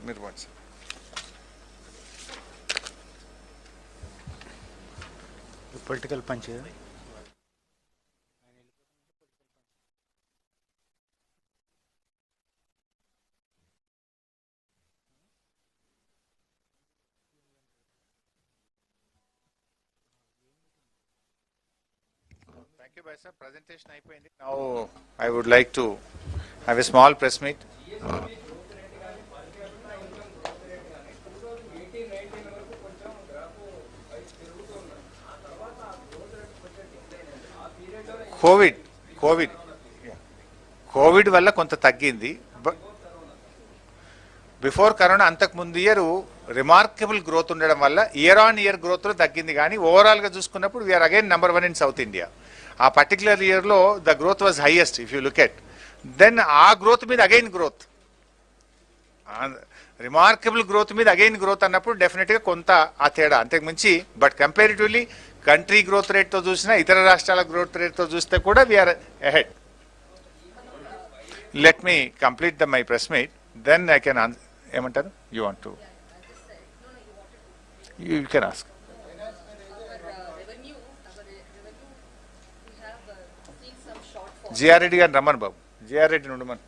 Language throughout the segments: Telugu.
మీరు పోండి. Political punch. Thank you, Bhaisha. Presentation అయిపోయింది. Now I would like to have a small press meet. Covid వల్ల కొంత తగ్గింది. బిఫోర్ కరోనా అంతకు ముందు ఇయర్ రిమార్కబుల్ గ్రోత్ ఉండడం వల్ల ఇయర్ ఆన్ ఇయర్ గ్రోత్ లో తగ్గింది. కానీ ఓవరాల్ గా చూసుకున్నప్పుడు we are again number 1 in south India. ఆ పర్టికులర్ ఇయర్ లో the growth was highest if you look at. Then ఆ గ్రోత్ మీద అగైన్ గ్రోత్, రిమార్కబుల్ గ్రోత్ మీద అగైన్ గ్రోత్ అన్నప్పుడు డెఫినెట్ గా కొంత ఆ తేడా అంతకు మించి. But comparatively country growth rate తో చూసినా ఇతర రాష్ట్రాల గ్రోత్ రేట్ తో చూస్తే కూడా we are ahead. Let me complete my press meet, then I can ఏమంటారు you want to you can ask. GR Reddy గారిని రమ్మను బాబు, జిఆర్ రెడ్డి నుండి మన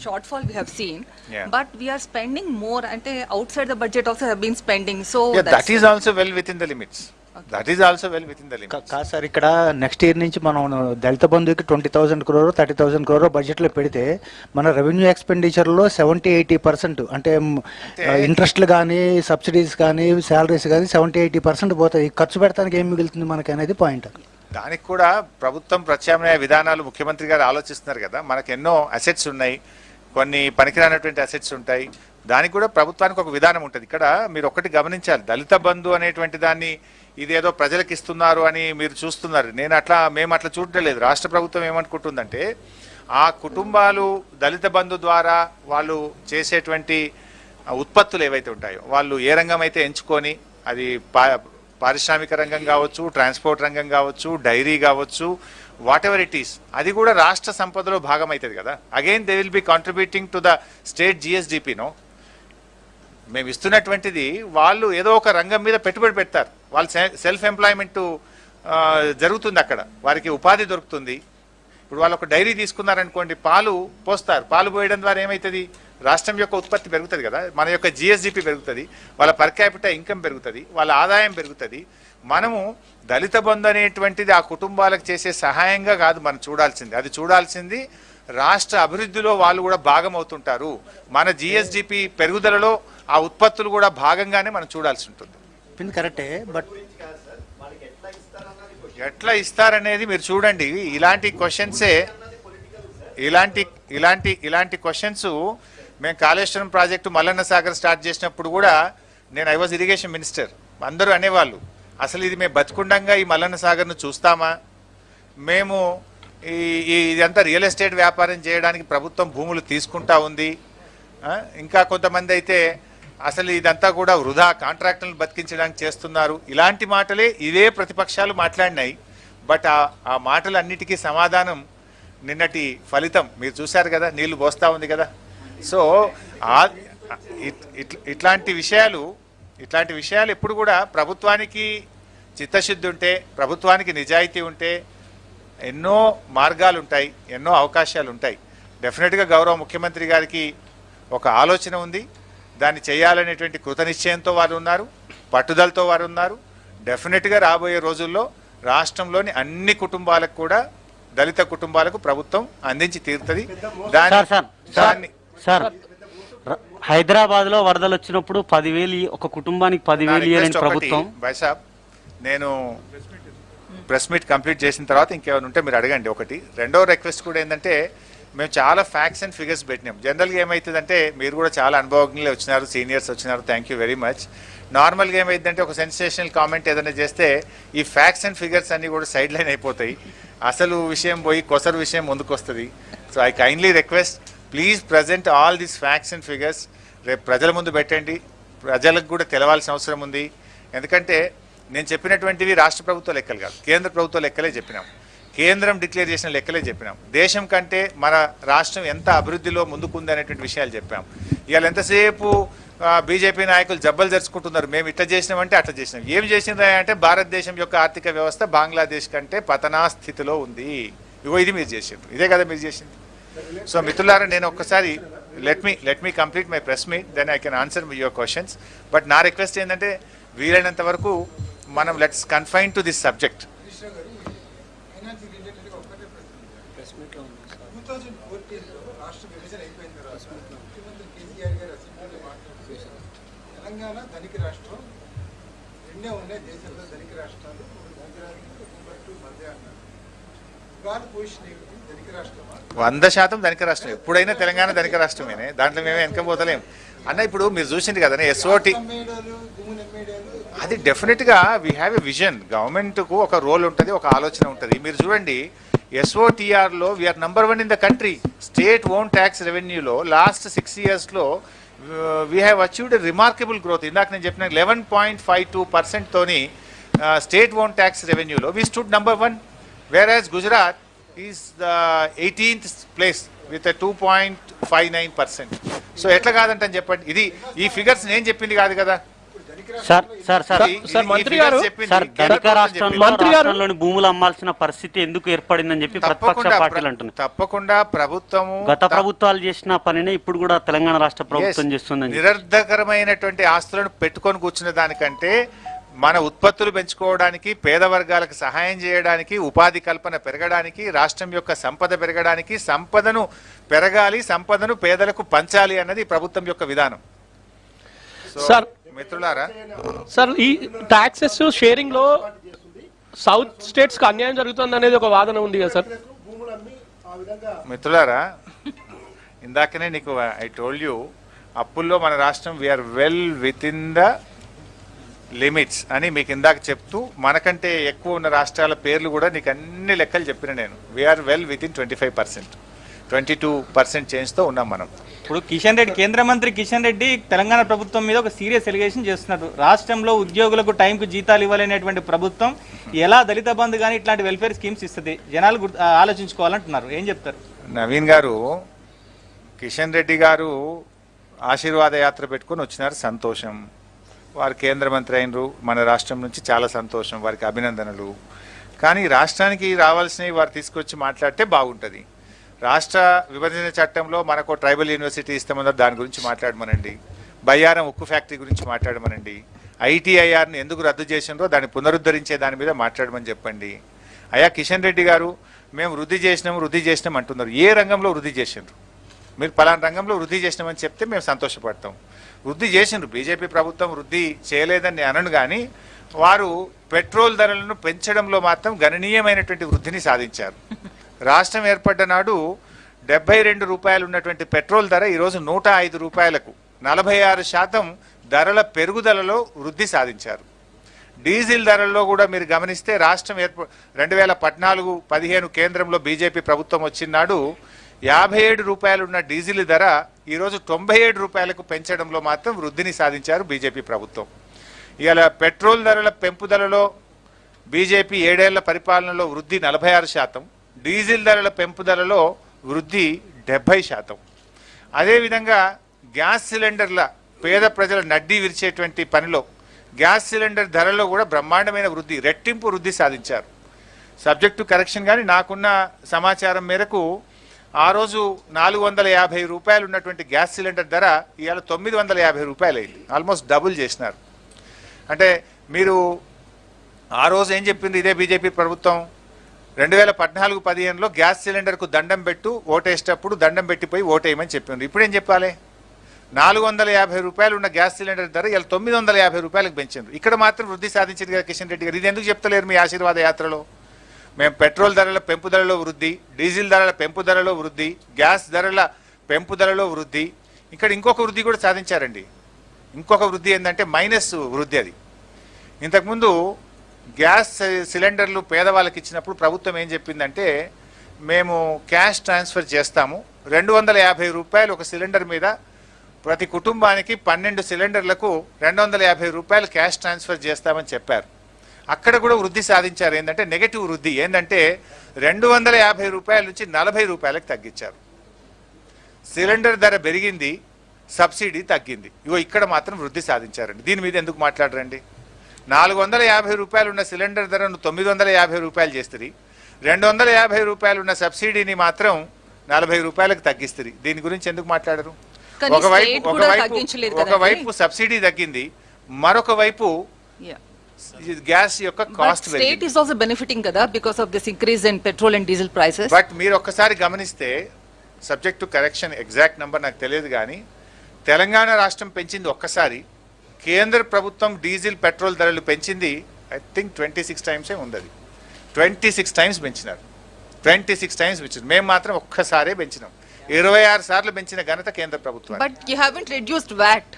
shortfall we have seen, yeah. But we are spending more and outside the budget also have been spending, so yeah, that is also well within the limits. Okay. That is also well within the limits. కాదు సార్, ఇక్కడ నెక్స్ట్ ఇయర్ నుంచి మనం దళిత బంధుకి 20,000 crore 30,000 crore బడ్జెట్లో పెడితే మన రెవెన్యూ ఎక్స్పెండిచర్లో 70-80% అంటే ఇంట్రెస్ట్లు కానీ సబ్సిడీస్ కానీ శాలరీస్ కానీ 70-80% పోతాయి. ఖర్చు పెడతానికి ఏం మిగులుతుంది మనకి అనేది పాయింట్. దానికి కూడా ప్రభుత్వం ప్రత్యామ్నాయ విధానాలు ముఖ్యమంత్రి గారు ఆలోచిస్తున్నారు కదా. మనకు ఎన్నో అసెట్స్ ఉన్నాయి, కొన్ని పనికిరానటువంటి అసెట్స్ ఉంటాయి. దానికి కూడా ప్రభుత్వానికి ఒక విధానం ఉంటుంది. ఇక్కడ మీరు ఒకటి గమనించాలి, దళిత బంధు అనేటువంటి దాన్ని ఇదేదో ప్రజలకు ఇస్తున్నారు అని మీరు చూస్తున్నారు. మేము అట్లా చూడలేదు. రాష్ట్ర ప్రభుత్వం ఏమనుకుంటుందంటే ఆ కుటుంబాలు దళిత బంధు ద్వారా వాళ్ళు చేసేటువంటి ఉత్పత్తులు ఏవైతే ఉంటాయో, వాళ్ళు ఏ రంగం అయితే ఎంచుకొని, అది పారిశ్రామిక రంగం కావచ్చు, ట్రాన్స్పోర్ట్ రంగం కావచ్చు, డైరీ కావచ్చు, వాట్ ఎవర్ ఇట్ ఈస్, అది కూడా రాష్ట్ర సంపదలో భాగం అవుతుంది కదా. Again they will be contributing to the state జిఎస్డిపినో. మేము ఇస్తున్నటువంటిది వాళ్ళు ఏదో ఒక రంగం మీద పెట్టుబడి పెడతారు, వాళ్ళు సెల్ఫ్ ఎంప్లాయ్మెంట్ జరుగుతుంది, అక్కడ వారికి ఉపాధి దొరుకుతుంది. ఇప్పుడు వాళ్ళు ఒక డైరీ తీసుకున్నారనుకోండి, పాలు పోస్తారు, పాలు పోయడం ద్వారా ఏమవుతుంది, రాష్ట్రం యొక్క ఉత్పత్తి పెరుగుతుంది కదా, మన యొక్క జిఎస్డిపి పెరుగుతుంది, వాళ్ళ పర్ క్యాపిటల్ ఇన్కమ్ పెరుగుతుంది, వాళ్ళ ఆదాయం పెరుగుతుంది. మనము దళిత బంధు అనేటువంటిది ఆ కుటుంబాలకు చేసే సహాయంగా కాదు మనం చూడాల్సింది, అది చూడాల్సింది రాష్ట్ర అభివృద్ధిలో వాళ్ళు కూడా భాగం అవుతుంటారు. మన జిఎస్డిపి పెరుగుదలలో ఆ ఉత్పత్తులు కూడా భాగంగానే మనం చూడాల్సి ఉంటుంది. కరెక్టే, బట్ ఎట్లా ఇస్తారనేది మీరు చూడండి. ఇలాంటి క్వశ్చన్సే ఇలాంటి క్వశ్చన్స్ మేము కాళేశ్వరం ప్రాజెక్టు మల్లన్న సాగర్ స్టార్ట్ చేసినప్పుడు కూడా ఐ వాజ్ ఇరిగేషన్ మినిస్టర్, అందరూ అనేవాళ్ళు అసలు ఇది మేము బతుకుండంగా ఈ మల్లన్న సాగర్ను చూస్తామా, మేము ఇదంతా రియల్ ఎస్టేట్ వ్యాపారం చేయడానికి ప్రభుత్వం భూములు తీసుకుంటా ఉంది, ఇంకా కొంతమంది అయితే అసలు ఇదంతా కూడా వృధా కాంట్రాక్టులను బతికించడానికి చేస్తున్నారు. ఇలాంటి మాటలే ఇవే ప్రతిపక్షాలు మాట్లాడినాయి. బట్ ఆ మాటలన్నిటికీ సమాధానం నిన్నటి ఫలితం మీరు చూశారు కదా, నీళ్లు పోస్తా ఉంది కదా. సో ఇట్లాంటి విషయాలు ఎప్పుడు కూడా ప్రభుత్వానికి చిత్తశుద్ధి ఉంటే, ప్రభుత్వానికి నిజాయితీ ఉంటే ఎన్నో మార్గాలు ఉంటాయి, ఎన్నో అవకాశాలు ఉంటాయి. డెఫినెట్గా గౌరవ ముఖ్యమంత్రి గారికి ఒక ఆలోచన ఉంది, దాన్ని చేయాలనేటువంటి కృతనిశ్చయంతో వారు ఉన్నారు, పట్టుదలతో వారు ఉన్నారు. డెఫినెట్గా రాబోయే రోజుల్లో రాష్ట్రంలోని అన్ని కుటుంబాలకు కూడా, దళిత కుటుంబాలకు ప్రభుత్వం అందించి తీరుతుంది. దాన్ని హైదరాబాద్ లో వరదలు వచ్చినప్పుడు 10,000 ఒక కుటుంబానికి 10,000 ప్రభుత్వం. బైసాబ్, నేను ప్రెస్ మీట్ కంప్లీట్ చేసిన తర్వాత ఇంకేమైనా ఉంటే మీరు అడగండి. ఒకటి రెండో రిక్వెస్ట్ కూడా ఏంటంటే, మేము చాలా ఫ్యాక్ట్స్ అండ్ ఫిగర్స్ పెట్టినాం. జనరల్గా ఏమవుతుందంటే, మీరు కూడా చాలా అనుభవజ్ఞులు వచ్చినారు, సీనియర్స్ వచ్చినారు, థ్యాంక్ యూ వెరీ మచ్. నార్మల్గా ఏమైందంటే ఒక సెన్సేషనల్ కామెంట్ ఏదైనా చేస్తే ఈ ఫ్యాక్ట్స్ అండ్ ఫిగర్స్ అన్నీ కూడా సైడ్ లైన్ అయిపోతాయి, అసలు విషయం పోయి కొసరు విషయం ముందుకు వస్తుంది. So I kindly request, please present all these facts and figures. రేపు ప్రజల ముందు పెట్టండి, ప్రజలకు కూడా తెలవాల్సిన అవసరం ఉంది. ఎందుకంటే నేను చెప్పినటువంటివి రాష్ట్ర ప్రభుత్వ లెక్కలు కాదు, కేంద్ర ప్రభుత్వ లెక్కలే చెప్పినాం. కేంద్రం డిక్లేర్ చేసిన లెక్కలే చెప్పినాం. దేశం కంటే మన రాష్ట్రం ఎంత అభివృద్ధిలో ముందుకుంది అనేటువంటి విషయాలు చెప్పాం. ఇవాళ ఎంతసేపు బీజేపీ నాయకులు జబ్బలు జరుచుకుంటున్నారు, మేము ఇట్లా చేసినామంటే అట్లా చేసినాం. ఏం చేసిందా అంటే భారతదేశం యొక్క ఆర్థిక వ్యవస్థ బంగ్లాదేశ్ కంటే పతనా స్థితిలో ఉంది. ఇగో ఇది మీరు చేసింది, ఇదే కదా మీరు చేసింది. సో మిత్రులారా, నేను ఒక్కసారి let me complete my press meet, then I can answer your questions. But నా రిక్వెస్ట్ ఏంటంటే వీలైనంత వరకు మనం let's confine to this subject. 2014లో రాష్ట్ర విభజన అయిపోయిన తర్వాత ముఖ్యమంత్రి కేసీఆర్ గారు అసెంబ్లీలో మాట్లాడుతూ తెలంగాణ ధనిక రాష్ట్రం, రెండే ఉన్నాయి దేశంలో ధనిక రాష్ట్రాలు, గుజరాత్, మధ్య అన్నారు. ఇవాళ పొజిషన్ ఏమిటి? ధనిక రాష్ట్రమా? 100% ధనిక రాష్ట్రం. ఎప్పుడైనా తెలంగాణ ధనిక రాష్ట్రమేనే, దాంట్లో మేమే వెనకపోతలేం అన్న. ఇప్పుడు మీరు చూసింది కదా ఎస్ఓటి, అది డెఫినెట్గా వీ హ్యావ్ ఎ విజన్. గవర్నమెంట్కు ఒక రోల్ ఉంటుంది, ఒక ఆలోచన ఉంటుంది. మీరు చూడండి ఎస్ఓటీఆర్లో we're number 1 in the country. State own tax రెవెన్యూలో లాస్ట్ 6 yearsలో we have achieved remarkable growth. ఇందాక నేను చెప్పిన 11.52% తోని స్టేట్ ఓన్ ట్యాక్స్ రెవెన్యూలో we stood number 1, whereas Gujarat is the 18th place with a 2.59%. So ఎట్లా కాదంటని చెప్పండి. ఇది ఈ ఫిగర్స్ నేను చెప్పింది కాదు కదా సార్ సార్ సార్ సార్ మంత్రి గారు, సార్ ధనిక రాష్ట్రంలోని భూములు అమ్మాల్సిన పరిస్థితి ఎందుకు ఏర్పడిందని చెప్పి ప్రతిపక్ష పార్టీలు అంటున్నాయి. తప్పకుండా ప్రభుత్వము గత ప్రభుత్వాలు చేసిన పనినే ఇప్పుడు కూడా తెలంగాణ రాష్ట్ర ప్రభుత్వం చేస్తుందని. నిరర్ధకరమైనటువంటి ఆస్తులను పెట్టుకొని కూర్చున్న దానికంటే మన ఉత్పత్తులు పెంచుకోవడానికి, పేద వర్గాలకు సహాయం చేయడానికి, ఉపాధి కల్పన పెరగడానికి, రాష్ట్రం యొక్క సంపద పెరగడానికి, సంపదను పెరగాలి, సంపదను పేదలకు పంచాలి అన్నది ప్రభుత్వం యొక్క విధానం. సార్ మిత్రులారా, సార్ ఈ టాక్సెస్ షేరింగ్ లో సౌత్ స్టేట్స్ కి అన్యాయం జరుగుతుంది అనేది ఒక వాదన ఉంది కదా సార్. మిత్రులారా, ఇందాకనే నీకు ఐ టోల్డ్ యూ, అప్పుల్లో మన రాష్ట్రం we are well within the limits అని మీకు ఇందాక చెప్తూ, మనకంటే ఎక్కువ ఉన్న రాష్ట్రాల పేర్లు కూడా నీకు అన్ని లెక్కలు చెప్పిన నేను. వీఆర్ వెల్ విత్ ఇన్ 25%, 22% చేంజ్తో ఉన్నాం మనం. ఇప్పుడు కిషన్ రెడ్డి, కేంద్ర మంత్రి కిషన్ రెడ్డి తెలంగాణ ప్రభుత్వం మీద ఒక సీరియస్ ఎలిగేషన్ చేస్తున్నారు. రాష్ట్రంలో ఉద్యోగులకు టైంకు జీతాలు ఇవ్వలేనటువంటి ప్రభుత్వం ఎలా దళిత బంధు కానీ ఇట్లాంటి వెల్ఫేర్ స్కీమ్స్ ఇస్తుంది, జనాలు ఆలోచించుకోవాలంటున్నారు. ఏం చెప్తారు? నవీన్ గారు, కిషన్ రెడ్డి గారు ఆశీర్వాద యాత్ర పెట్టుకొని వచ్చినారు, సంతోషం. వారు కేంద్ర మంత్రి అయినరు, మన రాష్ట్రం నుంచి చాలా సంతోషం, వారికి అభినందనలు. కానీ రాష్ట్రానికి రావాల్సినవి వారు తీసుకొచ్చి మాట్లాడితే బాగుంటుంది. రాష్ట్ర విభజన చట్టంలో మనకు ట్రైబల్ యూనివర్సిటీ ఇస్తామన్నారు, దాని గురించి మాట్లాడమనండి. బయ్యారం ఉక్కు ఫ్యాక్టరీ గురించి మాట్లాడమనండి. ఐటీఐఆర్ని ఎందుకు రద్దు చేసినారో దాన్ని పునరుద్ధరించే దాని మీద మాట్లాడమని చెప్పండి. అయ్యా కిషన్ రెడ్డి గారు, మేము వృద్ధి చేసినాం అంటున్నారు. ఏ రంగంలో వృద్ధి చేసినారు? మీరు పలానా రంగంలో వృద్ధి చేసినామని చెప్తే మేము సంతోషపడతాం. వృద్ధి చేసినారు, బీజేపీ ప్రభుత్వం వృద్ధి చేయలేదని అనను, కానీ వారు పెట్రోల్ ధరలను పెంచడంలో మాత్రం గణనీయమైనటువంటి వృద్ధిని సాధించారు. రాష్ట్రం ఏర్పడ్డ నాడు 72 రూపాయలు ఉన్నటువంటి పెట్రోల్ ధర ఈరోజు 105 రూపాయలకు 46% ధరల పెరుగుదలలో వృద్ధి సాధించారు. డీజిల్ ధరల్లో కూడా మీరు గమనిస్తే రాష్ట్రం 2014-15 కేంద్రంలో బీజేపీ ప్రభుత్వం వచ్చినాడు 57 రూపాయలు ఉన్న డీజిల్ ధర ఈరోజు 97 రూపాయలకు పెంచడంలో మాత్రం వృద్ధిని సాధించారు బీజేపీ ప్రభుత్వం. ఇలా పెట్రోల్ ధరల పెంపుదలలో బీజేపీ 7 ఏళ్ల పరిపాలనలో వృద్ధి 46%, డీజిల్ ధరల పెంపుదలలో వృద్ధి 70%. అదేవిధంగా గ్యాస్ సిలిండర్ల పేద ప్రజల నడ్డీ విరిచేటువంటి పనిలో గ్యాస్ సిలిండర్ ధరలో కూడా బ్రహ్మాండమైన వృద్ధి, రెట్టింపు వృద్ధి సాధించారు. సబ్జెక్టు కరెక్షన్ కానీ నాకున్న సమాచారం మేరకు ఆ రోజు 450 రూపాయలు ఉన్నటువంటి గ్యాస్ సిలిండర్ ధర ఇవాళ 950 రూపాయలు అయింది. ఆల్మోస్ట్ డబుల్ చేసినారు. అంటే మీరు ఆ రోజు ఏం చెప్పింది ఇదే బీజేపీ ప్రభుత్వం, 2014-15లో గ్యాస్ సిలిండర్కు దండం పెట్టు, ఓటేసేటప్పుడు దండం పెట్టిపోయి ఓటేయమని చెప్పిండ్రు. ఇప్పుడు ఏం చెప్పాలి? 450 రూపాయలు ఉన్న గ్యాస్ సిలిండర్ ధర ఇలా 950 రూపాయలకు పెంచిండ్రు. ఇక్కడ మాత్రం వృద్ధి సాధించింది కదా కిషన్ రెడ్డి గారు. ఇది ఎందుకు చెప్తలేరు మీ ఆశీర్వాద యాత్రలో? మేము పెట్రోల్ ధరల పెంపుదలలో వృద్ధి, డీజిల్ ధరల పెంపుదలలో వృద్ధి, గ్యాస్ ధరల పెంపుదలలో వృద్ధి, ఇక్కడ ఇంకొక వృద్ధి కూడా సాధించారండి. ఇంకొక వృద్ధి ఏంటంటే మైనస్ వృద్ధి. అది ఇంతకుముందు గ్యాస్ సిలిండర్లు పేదవాళ్ళకి ఇచ్చినప్పుడు ప్రభుత్వం ఏం చెప్పిందంటే, మేము క్యాష్ ట్రాన్స్ఫర్ చేస్తాము, 250 రూపాయలు ఒక సిలిండర్ మీద ప్రతి కుటుంబానికి 12 సిలిండర్లకు 250 రూపాయలు క్యాష్ ట్రాన్స్ఫర్ చేస్తామని చెప్పారు. అక్కడ కూడా వృద్ధి సాధించారు. ఏంటంటే నెగటివ్ వృద్ధి ఏంటంటే 250 రూపాయల నుంచి 40 రూపాయలకు తగ్గించారు. సిలిండర్ ధర పెరిగింది, సబ్సిడీ తగ్గింది. ఇగో ఇక్కడ మాత్రం వృద్ధి సాధించారండి. దీని మీద ఎందుకు మాట్లాడరండి? 450 రూపాయలు ఉన్న సిలిండర్ ధరను 950 రూపాయలు చేస్తుంది. 250 రూపాయలు ఉన్న సబ్సిడీని మాత్రం 40 రూపాయలకు తగ్గిస్తుంది. దీని గురించి ఎందుకు మాట్లాడరు? కానీ state కూడా తగ్గించలేదు కదండి. ఒకవైపు సబ్సిడీ తగ్గింది, మరొక వైపు Yeah. గ్యాస్ యొక్క But కాస్ట్ state పెరిగింది. is also benefiting kada because of this increase in petrol and diesel prices. But మీరు ఒక్కసారి గమనిస్తే, subject to correction, exact number నాకు తెలియదు కానీ తెలంగాణ రాష్ట్రం పెంచింది ఒక్కసారి, కేంద్ర ప్రభుత్వం డీజిల్ పెట్రోల్ ధరలు పెంచింది ఐ థింక్ 26 టైమ్సే ఉంది. అది 26 టైమ్స్ పెంచినారు. 26 టైమ్స్ పెంచారు. మేము మాత్రం ఒక్కసారే పెంచినాం. 26 సార్లు పెంచిన ఘనత కేంద్ర ప్రభుత్వం. But you haven't reduced VAT.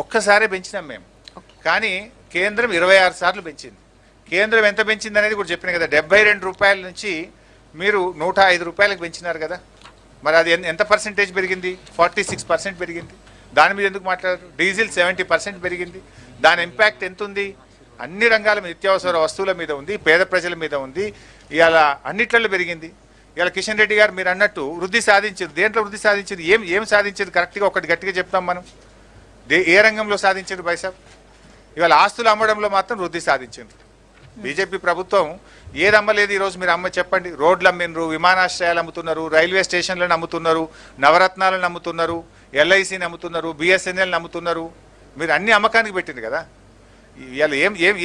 ఒక్కసారే పెంచినాం మేము. కానీ కేంద్రం 26 సార్లు పెంచింది. కేంద్రం ఎంత పెంచింది అనేది కూడా చెప్పిన కదా. 72 రూపాయల నుంచి మీరు 105 రూపాయలకు పెంచినారు కదా. మరి అది ఎంత పర్సెంటేజ్ పెరిగింది? 46% పెరిగింది. దాని మీద ఎందుకు మాట్లాడారు? డీజిల్ 70% పెరిగింది. దాని ఇంపాక్ట్ ఎంత ఉంది? అన్ని రంగాల మీద, నిత్యావసర వస్తువుల మీద ఉంది, పేద ప్రజల మీద ఉంది, ఇవాళ అన్నిట్లలో పెరిగింది. ఇవాళ కిషన్ రెడ్డి గారు మీరు అన్నట్టు వృద్ధి సాధించారు. దేంట్లో వృద్ధి సాధించారు? ఏం సాధించారు? కరెక్ట్గా ఒకటి గట్టిగా చెప్తాం మనం. ఏ రంగంలో సాధించారు బైసాబ్? ఇవాళ ఆస్తులు అమ్మడంలో మాత్రం వృద్ధి సాధించారు. బీజేపీ ప్రభుత్వం ఏది అమ్మలేదు ఈరోజు? మీరు అమ్మ చెప్పండి. రోడ్లు అమ్మినరు, విమానాశ్రయాలు అమ్ముతున్నారు, రైల్వే స్టేషన్లను అమ్ముతున్నారు, నవరత్నాలను అమ్ముతున్నారు, ఎల్ఐసిని అమ్ముతున్నారు, బిఎస్ఎన్ఎల్ని అమ్ముతున్నారు. మీరు అన్ని అమ్మకానికి పెట్టింది కదా. ఇవాళ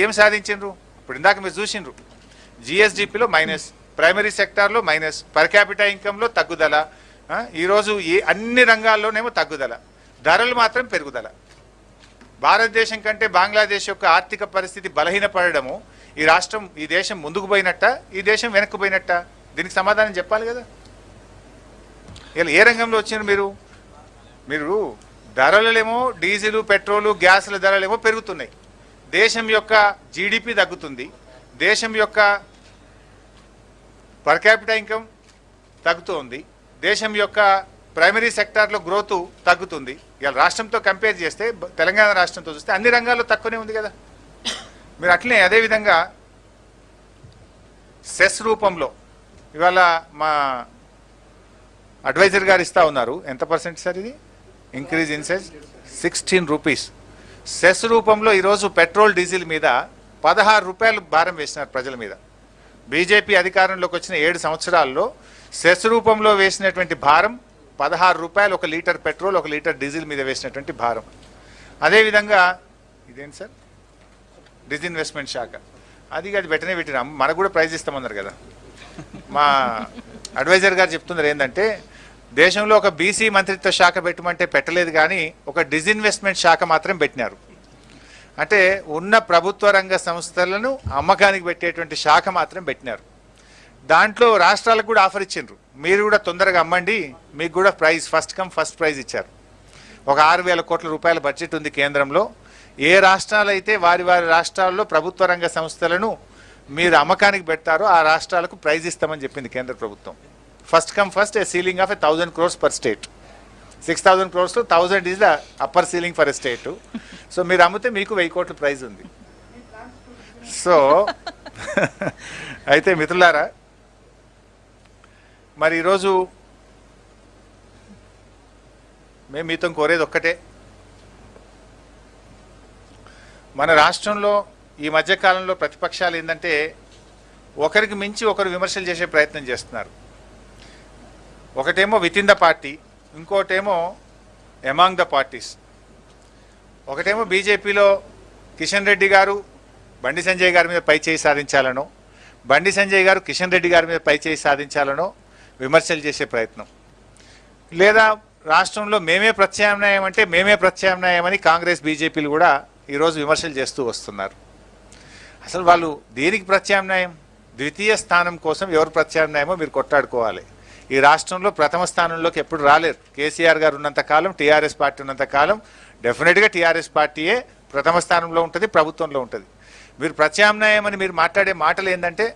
ఏం సాధించారు? ఇప్పుడు ఇందాక మీరు చూసిండ్రు, జిఎస్డిపిలో మైనస్, ప్రైమరీ సెక్టార్లో మైనస్, పర్ క్యాపిటల్ ఇన్కంలో తగ్గుదల, ఈరోజు అన్ని రంగాల్లోనేమో తగ్గుదల, ధరలు మాత్రం పెరుగుదల. భారతదేశం కంటే బంగ్లాదేశ్ యొక్క ఆర్థిక పరిస్థితి బలహీనపడము, ఈ దేశం ముందుకు పోయినట్ట, ఈ దేశం వెనక్కు పోయినట్ట? దీనికి సమాధానం చెప్పాలి కదా. ఇలా ఏ రంగంలో వచ్చారు మీరు? ధరలేమో డీజిల్, పెట్రోలు, గ్యాసుల ధరలేమో పెరుగుతున్నాయి. దేశం యొక్క జీడిపి తగ్గుతుంది, దేశం యొక్క పర్ క్యాపిటల్ ఇన్కమ్ తగ్గుతుంది, దేశం యొక్క ప్రైమరీ సెక్టార్లో గ్రోత్ తగ్గుతుంది. ఇవాళ రాష్ట్రంతో కంపేర్ చేస్తే, తెలంగాణ రాష్ట్రంతో చూస్తే అన్ని రంగాల్లో తక్కువనే ఉంది కదా. మీరు అట్లనే అదేవిధంగా సెస్ రూపంలో ఇవాళ మా అడ్వైజర్ గారు ఇస్తా ఉన్నారు. ఎంత పర్సెంట్ సార్ ఇది? Increase in cess 16 rupees. Cess రూపంలో ఈరోజు పెట్రోల్, డీజిల్ మీద 16 రూపాయలు భారం వేసినారు ప్రజల మీద. బీజేపీ అధికారంలోకి వచ్చిన 7 సంవత్సరాల్లో సెస్ రూపంలో వేసినటువంటి భారం 16 రూపాయలు, 1 లీటర్ పెట్రోల్, 1 లీటర్ డీజిల్ మీద వేసినటువంటి భారం. అదేవిధంగా ఇదేంటి సార్? డిస్ఇన్వెస్ట్మెంట్ శాఖ, అది వెంటనే పెట్టినా మనకు కూడా ప్రైజ్ ఇస్తామన్నారు కదా. మా అడ్వైజర్ గారు చెప్తున్నారు ఏంటంటే, దేశంలో ఒక బీసీ మంత్రిత్వ శాఖ పెట్టమంటే పెట్టలేదు, కానీ ఒక డిస్ఇన్వెస్ట్మెంట్ శాఖ మాత్రం పెట్టినారు. అంటే ఉన్న ప్రభుత్వ రంగ సంస్థలను అమ్మకానికి పెట్టేటువంటి శాఖ మాత్రం పెట్టినారు. దాంట్లో రాష్ట్రాలకు కూడా ఆఫర్ ఇచ్చిండ్రు, మీరు కూడా తొందరగా అమ్మండి, మీకు కూడా praise first come first prize ఇచ్చారు. ఒక 6,000 కోట్ల రూపాయల బడ్జెట్ ఉంది కేంద్రంలో. ఏ రాష్ట్రాలు అయితే వారి రాష్ట్రాల్లో ప్రభుత్వ రంగ సంస్థలను మీరు అమ్మకానికి పెడతారో ఆ రాష్ట్రాలకు ప్రైజ్ ఇస్తామని చెప్పింది కేంద్ర ప్రభుత్వం. First come first, A ceiling of 1,000 crores per state. 6,000 crores లో 1,000 is the upper ceiling for a state. So మీరు అమ్మితే మీకు 1,000 కోట్ల ప్రైజ్ ఉంది. సో అయితే మిత్రులారా, మరి ఈరోజు మేము మీతో కోరేది ఒక్కటే. మన రాష్ట్రంలో ఈ మధ్యకాలంలో ప్రతిపక్షాలు ఏంటంటే, ఒకరికి మించి ఒకరు విమర్శలు చేసే ప్రయత్నం చేస్తున్నారు. ఒకటేమో విత్ ఇన్ ద పార్టీ, ఇంకోటేమో ఎమాంగ్ ద పార్టీస్. ఒకటేమో బీజేపీలో కిషన్ రెడ్డి గారు బండి సంజయ్ గారి మీద పై చేయి సాధించాలనో, బండి సంజయ్ గారు కిషన్ రెడ్డి గారి మీద పై చేయి సాధించాలనో విమర్శలు చేసే ప్రయత్నం. లేదా రాష్ట్రంలో మేమే ప్రత్యామ్నాయం అంటే మేమే ప్రత్యామ్నాయమని కాంగ్రెస్, బీజేపీలు కూడా ఈరోజు విమర్శలు చేస్తూ వస్తున్నారు. అసలు వాళ్ళు దేనికి ప్రత్యామ్నాయం? ద్వితీయ స్థానం కోసం ఎవరు ప్రత్యామ్నాయమో మీరు కొట్టాడుకోవాలి. ఈ రాష్ట్రంలో ప్రథమ స్థానంలోకి ఎప్పుడు రాలేరు. కేసీఆర్ గారు ఉన్నంత కాలం, టీఆర్ఎస్ పార్టీ ఉన్నంత కాలం డెఫినెట్గా టీఆర్ఎస్ పార్టీయే ప్రథమ స్థానంలో ఉంటుంది, ప్రభుత్వంలో ఉంటుంది. మీరు ప్రత్యామ్నాయం అని మీరు మాట్లాడే మాటలు ఏంటంటే,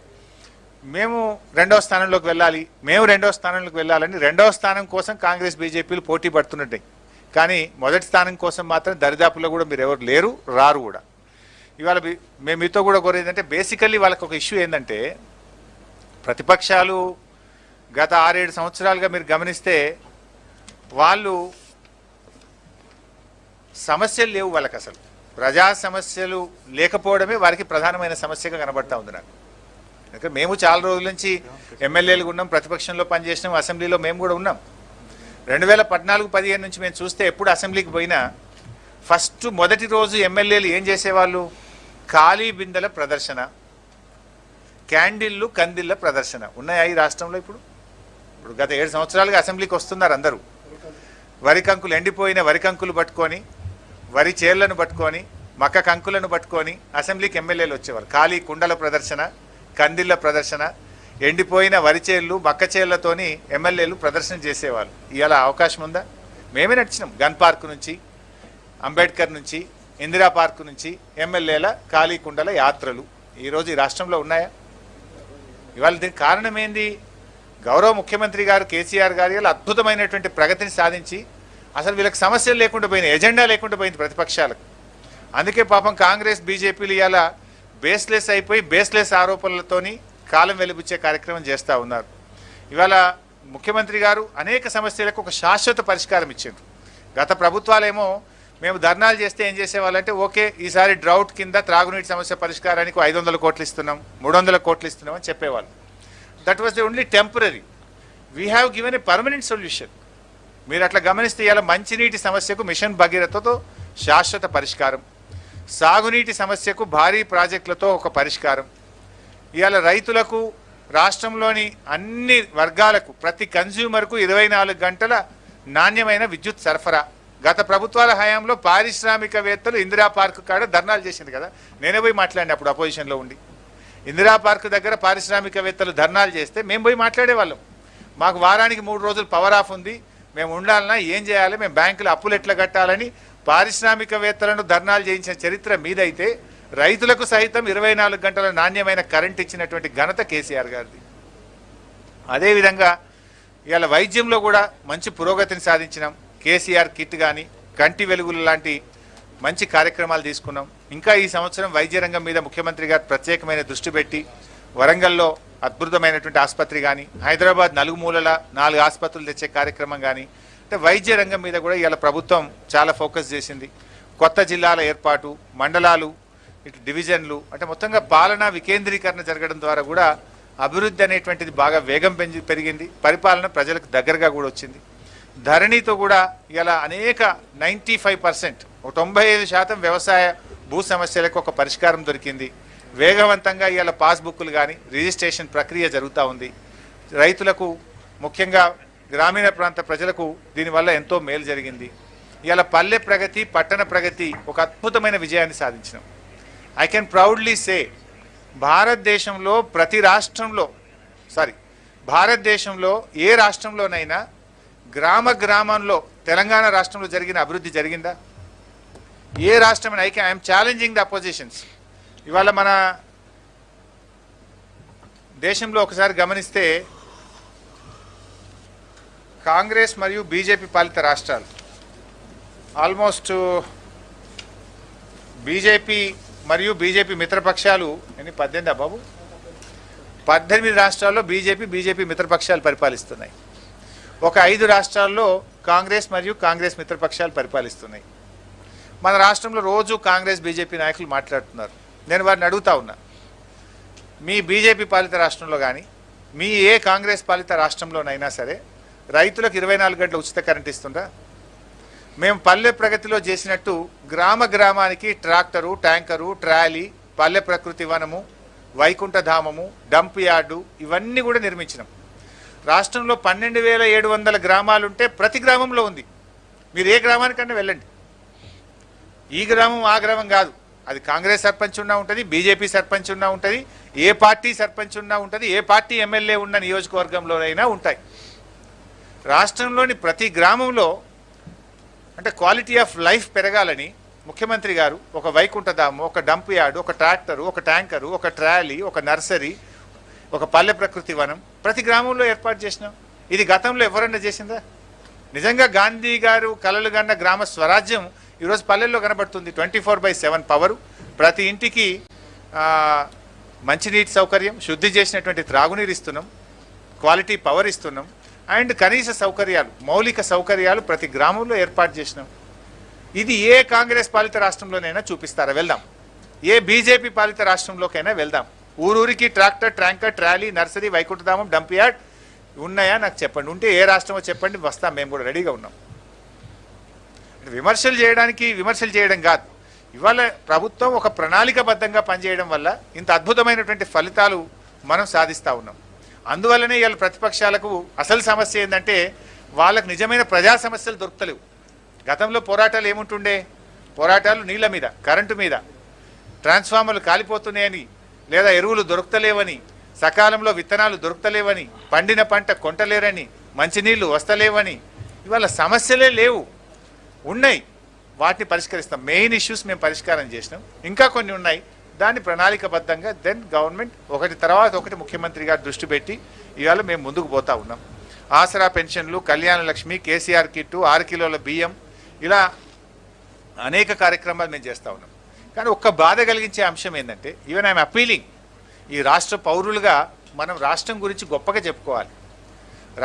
మేము 2వ స్థానంలోకి వెళ్ళాలి, మేము 2వ స్థానంలోకి వెళ్ళాలని 2వ స్థానం కోసం కాంగ్రెస్, బీజేపీలు పోటీ పడుతున్నట్టు. కానీ మొదటి స్థానం కోసం మాత్రం దరిదాపుల్లో కూడా మీరు ఎవరు లేరు, రారు కూడా. ఇవాళ మేము మీతో కూడా కోరేది అంటే బేసికల్లీ వాళ్ళకి ఒక ఇష్యూ ఏంటంటే ప్రతిపక్షాలు గత 6-7 సంవత్సరాలుగా మీరు గమనిస్తే వాళ్ళు సమస్యలు లేవు వాళ్ళకి, అసలు ప్రజా సమస్యలు లేకపోవడమే వారికి ప్రధానమైన సమస్యగా కనబడతా ఉంది నాకు. ఎందుకంటే మేము చాలా రోజుల నుంచి ఎమ్మెల్యేలుగా ఉన్నాం, ప్రతిపక్షంలో పనిచేసినాం, అసెంబ్లీలో మేము కూడా ఉన్నాం. 2014-15 నుంచి మేము చూస్తే ఎప్పుడు అసెంబ్లీకి పోయినా ఫస్ట్ మొదటి రోజు ఎమ్మెల్యేలు ఏం చేసేవాళ్ళు, ఖాళీ బిందెల ప్రదర్శన, క్యాండిళ్ళు కందిళ్ళ ప్రదర్శన ఉన్నాయా ఈ రాష్ట్రంలో? ఇప్పుడు గత 7 సంవత్సరాలుగా అసెంబ్లీకి వస్తున్నారు అందరూ, వరి కంకులు ఎండిపోయిన వరి కంకులు పట్టుకొని, వరి చేళ్లను పట్టుకొని, మక్క కంకులను పట్టుకొని అసెంబ్లీకి ఎమ్మెల్యేలు వచ్చేవారు. ఖాళీ కుండల ప్రదర్శన, కందిళ్ళ ప్రదర్శన, ఎండిపోయిన వరి చేళ్ళు మక్క చేళ్లతోని ఎమ్మెల్యేలు ప్రదర్శన చేసేవాళ్ళు. ఇవాళ అవకాశం ఉందా? మేమే నడిచినాం. గన్ పార్క్ నుంచి, అంబేద్కర్ నుంచి, ఇందిరా పార్క్ నుంచి ఎమ్మెల్యేల ఖాళీ కుండల యాత్రలు ఈరోజు ఈ రాష్ట్రంలో ఉన్నాయా? ఇవాళ దీనికి కారణం ఏంది? గౌరవ ముఖ్యమంత్రి గారు కేసీఆర్ గారు ఇలా అద్భుతమైనటువంటి ప్రగతిని సాధించి అసలు వీళ్ళకి సమస్యలు లేకుండా పోయినాయి, ఎజెండా లేకుండా పోయింది ప్రతిపక్షాలకు. అందుకే పాపం కాంగ్రెస్ బీజేపీలు ఇలా బేస్లెస్ అయిపోయి బేస్లెస్ ఆరోపణలతోని కాలం వెలిబుచ్చే కార్యక్రమం చేస్తూ ఉన్నారు. ఇవాళ ముఖ్యమంత్రి గారు అనేక సమస్యలకు ఒక శాశ్వత పరిష్కారం ఇచ్చిండ్రు. గత ప్రభుత్వాలేమో మేము ధర్నాలు చేస్తే ఏం చేసేవాళ్ళంటే, ఓకే ఈసారి డ్రౌట్ కింద త్రాగునీటి సమస్య పరిష్కారానికి 500 కోట్లు ఇస్తున్నాం, 300 కోట్లు ఇస్తున్నాం అని చెప్పేవాళ్ళు. That was the only temporary. We have given a permanent solution. మీరు అట్లా గమనిస్తే ఇలా మంచినీటి సమస్యకు మిషన్ భగీరథతో శాశ్వత పరిష్కారం, సాగునీటి సమస్యకు భారీ ప్రాజెక్టులతో ఒక పరిష్కారం, ఇవాళ రైతులకు, రాష్ట్రంలోని అన్ని వర్గాలకు, ప్రతి కన్జ్యూమర్కు 24 గంటల నాణ్యమైన విద్యుత్ సరఫరా. గత ప్రభుత్వాల హయాంలో పారిశ్రామికవేత్తలు ఇందిరా పార్క్ కాడ ధర్నాలు చేసింది కదా, నేనే పోయి మాట్లాడిన అప్పుడు అపోజిషన్లో ఉండి. ఇందిరా పార్క్ దగ్గర పారిశ్రామికవేత్తలు ధర్నాలు చేస్తే మేము పోయి మాట్లాడేవాళ్ళం. మాకు వారానికి 3 రోజులు పవర్ ఆఫ్ ఉంది, మేము ఉండాలన్నా ఏం చేయాలి, మేము బ్యాంకులో అప్పులు ఎట్లా కట్టాలని పారిశ్రామికవేత్తలను ధర్నాలు చేయించిన చరిత్ర మీదైతే రైతులకు సైతం 24 గంటల నాణ్యమైన కరెంట్ ఇచ్చినటువంటి ఘనత కేసీఆర్ గారిది. అదేవిధంగా ఇవాళ వైద్యంలో కూడా మంచి పురోగతిని సాధించినాం. కేసీఆర్ కిట్ కానీ, కంటి వెలుగులు లాంటి మంచి కార్యక్రమాలు తీసుకున్నాం. ఇంకా ఈ సంవత్సరం వైద్య రంగం మీద ముఖ్యమంత్రి గారు ప్రత్యేకమైన దృష్టి పెట్టి వరంగల్లో అద్భుతమైనటువంటి ఆసుపత్రి కానీ, హైదరాబాద్ నలుగుమూలల 4 ఆసుపత్రులు తెచ్చే కార్యక్రమం కానీ, అంటే వైద్య రంగం మీద కూడా ఇవాళ ప్రభుత్వం చాలా ఫోకస్ చేసింది. కొత్త జిల్లాల ఏర్పాటు, మండలాలు, ఇటు డివిజన్లు, అంటే మొత్తంగా పాలనా వికేంద్రీకరణ జరగడం ద్వారా కూడా అభివృద్ధి అనేటువంటిది బాగా వేగం పెరిగింది. పరిపాలన ప్రజలకు దగ్గరగా కూడా వచ్చింది. ధరణితో కూడా ఇలా అనేక 95%, 95% వ్యవసాయ భూ సమస్యలకు ఒక పరిష్కారం దొరికింది. వేగవంతంగా ఇవాళ పాస్బుక్లు కానీ రిజిస్ట్రేషన్ ప్రక్రియ జరుగుతూ ఉంది. రైతులకు, ముఖ్యంగా గ్రామీణ ప్రాంత ప్రజలకు దీనివల్ల ఎంతో మేలు జరిగింది. ఇవాళ పల్లె ప్రగతి, పట్టణ ప్రగతి ఒక అద్భుతమైన విజయాన్ని సాధించినాం. ఐ కెన్ ప్రౌడ్లీ సే భారతదేశంలో భారతదేశంలో ఏ రాష్ట్రంలోనైనా గ్రామంలో తెలంగాణ రాష్ట్రంలో జరిగిన అభివృద్ధి జరిగిందా? ఏ రాష్ట్రమైనా? I'm challenging the oppositions. ఇవాళ మన దేశంలో ఒకసారి గమనిస్తే కాంగ్రెస్ మరియు బీజేపీ పాలిత రాష్ట్రాలు, ఆల్మోస్ట్ బీజేపీ మరియు బీజేపీ మిత్రపక్షాలు 18 బాబు 18 రాష్ట్రాల్లో బీజేపీ మిత్రపక్షాలు పరిపాలిస్తున్నాయి. ఒక 5 రాష్ట్రాల్లో కాంగ్రెస్ మరియు కాంగ్రెస్ మిత్రపక్షాలు పరిపాలిస్తున్నాయి. మన రాష్ట్రంలో రోజు కాంగ్రెస్ బీజేపీ నాయకులు మాట్లాడుతున్నారు. నేను వారిని అడుగుతా ఉన్నా, మీ బీజేపీ పాలిత రాష్ట్రంలో కానీ, మీ ఏ కాంగ్రెస్ పాలిత రాష్ట్రంలోనైనా సరే రైతులకు 24 గంటల ఉచిత కరెంట్ ఇస్తుందా? మేము పల్లె ప్రగతిలో చేసినట్టు గ్రామానికి ట్రాక్టరు, ట్యాంకరు, ట్రాలీ, పల్లె ప్రకృతి వనము, వైకుంఠధామము, డంప్ యార్డు ఇవన్నీ కూడా నిర్మించినాం. రాష్ట్రంలో 12,700 గ్రామాలుంటే ప్రతి గ్రామంలో ఉంది. మీరు ఏ గ్రామానికన్నా వెళ్ళండి. ఈ గ్రామం ఆ గ్రామం కాదు, అది కాంగ్రెస్ సర్పంచ్ ఉన్నా ఉంటుంది, బీజేపీ సర్పంచ్ ఉన్నా ఉంటుంది, ఏ పార్టీ సర్పంచ్ ఉన్నా ఉంటుంది, ఏ పార్టీ ఎమ్మెల్యే ఉన్న నియోజకవర్గంలోనైనా ఉంటాయి. రాష్ట్రంలోని ప్రతి గ్రామంలో అంటే క్వాలిటీ ఆఫ్ లైఫ్ పెరగాలని ముఖ్యమంత్రి గారు ఒక వైకుంఠధామం, ఒక డంప్ యార్డు, ఒక ట్రాక్టరు, ఒక ట్యాంకరు, ఒక ట్రాలీ, ఒక నర్సరీ, ఒక పల్లె ప్రకృతి వనం ప్రతి గ్రామంలో ఏర్పాటు చేసినాం. ఇది గతంలో ఎవరన్నా చేసిందా? నిజంగా గాంధీ గారు కలలు గన్న గ్రామ స్వరాజ్యం ఈరోజు పల్లెల్లో కనబడుతుంది. 24/7 పవరు, ప్రతి ఇంటికి మంచినీటి సౌకర్యం, శుద్ధి చేసినటువంటి త్రాగునీరు ఇస్తున్నాం, క్వాలిటీ పవర్ ఇస్తున్నాం, అండ్ కనీస సౌకర్యాలు, మౌలిక సౌకర్యాలు ప్రతి గ్రామంలో ఏర్పాటు చేసినాం. ఇది ఏ కాంగ్రెస్ పాలిత రాష్ట్రంలోనైనా చూపిస్తారా? వెళ్దాం. ఏ బీజేపీ పాలిత రాష్ట్రంలోకైనా వెళ్దాం. ఊరూరికి ట్రాక్టర్, ట్యాంకర్, ట్రాలీ, నర్సరీ, వైకుంఠధామం, డంప్ యార్డ్ ఉన్నాయా నాకు చెప్పండి. ఉంటే ఏ రాష్ట్రమో చెప్పండి, వస్తాం, మేము కూడా రెడీగా ఉన్నాం. విమర్శలు చేయడం కాదు. ఇవాళ ప్రభుత్వం ఒక ప్రణాళికబద్ధంగా పనిచేయడం వల్ల ఇంత అద్భుతమైనటువంటి ఫలితాలు మనం సాధిస్తూ ఉన్నాం. అందువల్లనే ఇవాళ ప్రతిపక్షాలకు అసలు సమస్య ఏంటంటే వాళ్ళకు నిజమైన ప్రజా సమస్యలు దొరుకుతలేవు. గతంలో పోరాటాలు ఏముంటుండే? పోరాటాలు నీళ్ళ మీద, కరెంటు మీద, ట్రాన్స్ఫార్మర్లు కాలిపోతున్నాయని, లేదా ఎరువులు దొరుకుతలేవని, సకాలంలో విత్తనాలు దొరుకుతలేవని, పండిన పంట కొంటలేరని, మంచినీళ్లు వస్తలేవని. ఇవాళ సమస్యలే లేవు, ఉన్నాయి. వాటిని పరిష్కరిస్తాం. మెయిన్ ఇష్యూస్ మేము పరిష్కారం చేసినాం. ఇంకా కొన్ని ఉన్నాయి. దాన్ని ప్రణాళికబద్ధంగా దెన్ గవర్నమెంట్ ఒకటి తర్వాత ఒకటి ముఖ్యమంత్రి గారు దృష్టి పెట్టి ఇవాళ మేము ముందుకు పోతా ఉన్నాం. ఆసరా పెన్షన్లు, కళ్యాణ లక్ష్మి, కేసీఆర్ కిట్టు, 6 కిలోల బియ్యం, ఇలా అనేక కార్యక్రమాలు మేము చేస్తూ ఉన్నాం. కానీ ఒక్క బాధ కలిగించే అంశం ఏంటంటే, ఈవెన్ ఐఎమ్ అపీలింగ్, ఈ రాష్ట్ర పౌరులుగా మనం రాష్ట్రం గురించి గొప్పగా చెప్పుకోవాలి.